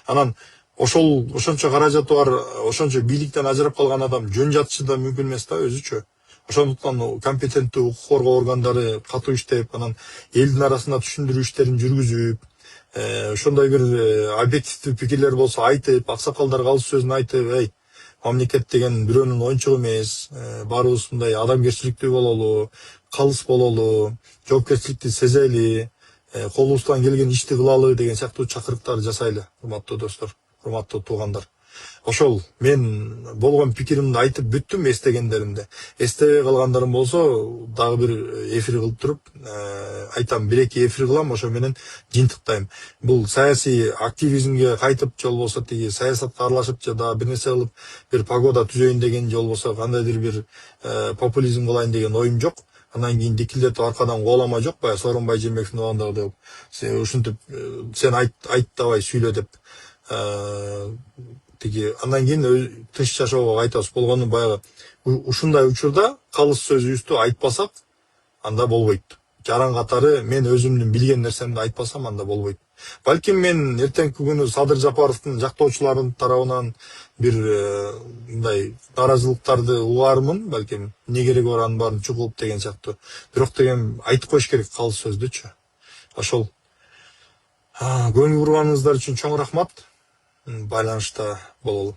Анан ошончо каражаты бар, ошончо бийликтен ажырап калган адам жөн жатышы да мүмкүн эмес да өзүчө. Ошондуктан компетенттүү укук коргоо органдары катуу иштеп, анан элдин арасында түшүндүрүү иштерин жүргүзүп, ошондой бир объективдүү пикирлер болсо айтып, аксакалдарга алыс сөзүн айтып, мамлекет деген бирөөнүн оюнчугу эмес, баарыбыз мындай адамгерчиликтүү бололу, калыс бололу, жоопкерчиликти сезели, колубуздан келген ишти кылалы деген сыяктуу чакырыктар жасайлы, урматтуу достор, урматтуу туугандар. Ошол мен болгон пикиримди айтып бүттүм, эстегендеримди. Эстебей калгандарым болсо дагы бир эфир кылып туруп, айтам, бир-эки эфир кылам, ошо менен жыйынтыктайм. Бул саясий активизмге кайтып, же болбосо тиги саясатка аралашып, же дагы бир нерсе кылып, бир погода түзөйүн деген, же болбосо кандайдыр бир популизм кылайын деген оюм жок. Андан кийин дикилдетип аркадан кубаламай жок, баягы Сооронбай Жээнбековдун убагындагы ушинтип сен айт давай сүйлө деп. Андан кийин тынч жашоого кайтабыз. Болгону баягы ушундай учурда калыс сөзүбүздү айтпасак, анда болбойт. жаран катары мен өзүмдүн билген нерсемди айтпасам анда болбойт. Балким мен эртеңки күнү Садыр Жапаровдун жактоочуларынын тарабынан бир мындай нааразылыктарды угармын, балким эмне кереги бар анын баарын чукулуп деген сыяктуу. Бирок деген айтып коюш керек калыс сөздүчү. Ошол көңүл бурганыңыздар үчүн чоң рахмат. Байланышта бололу.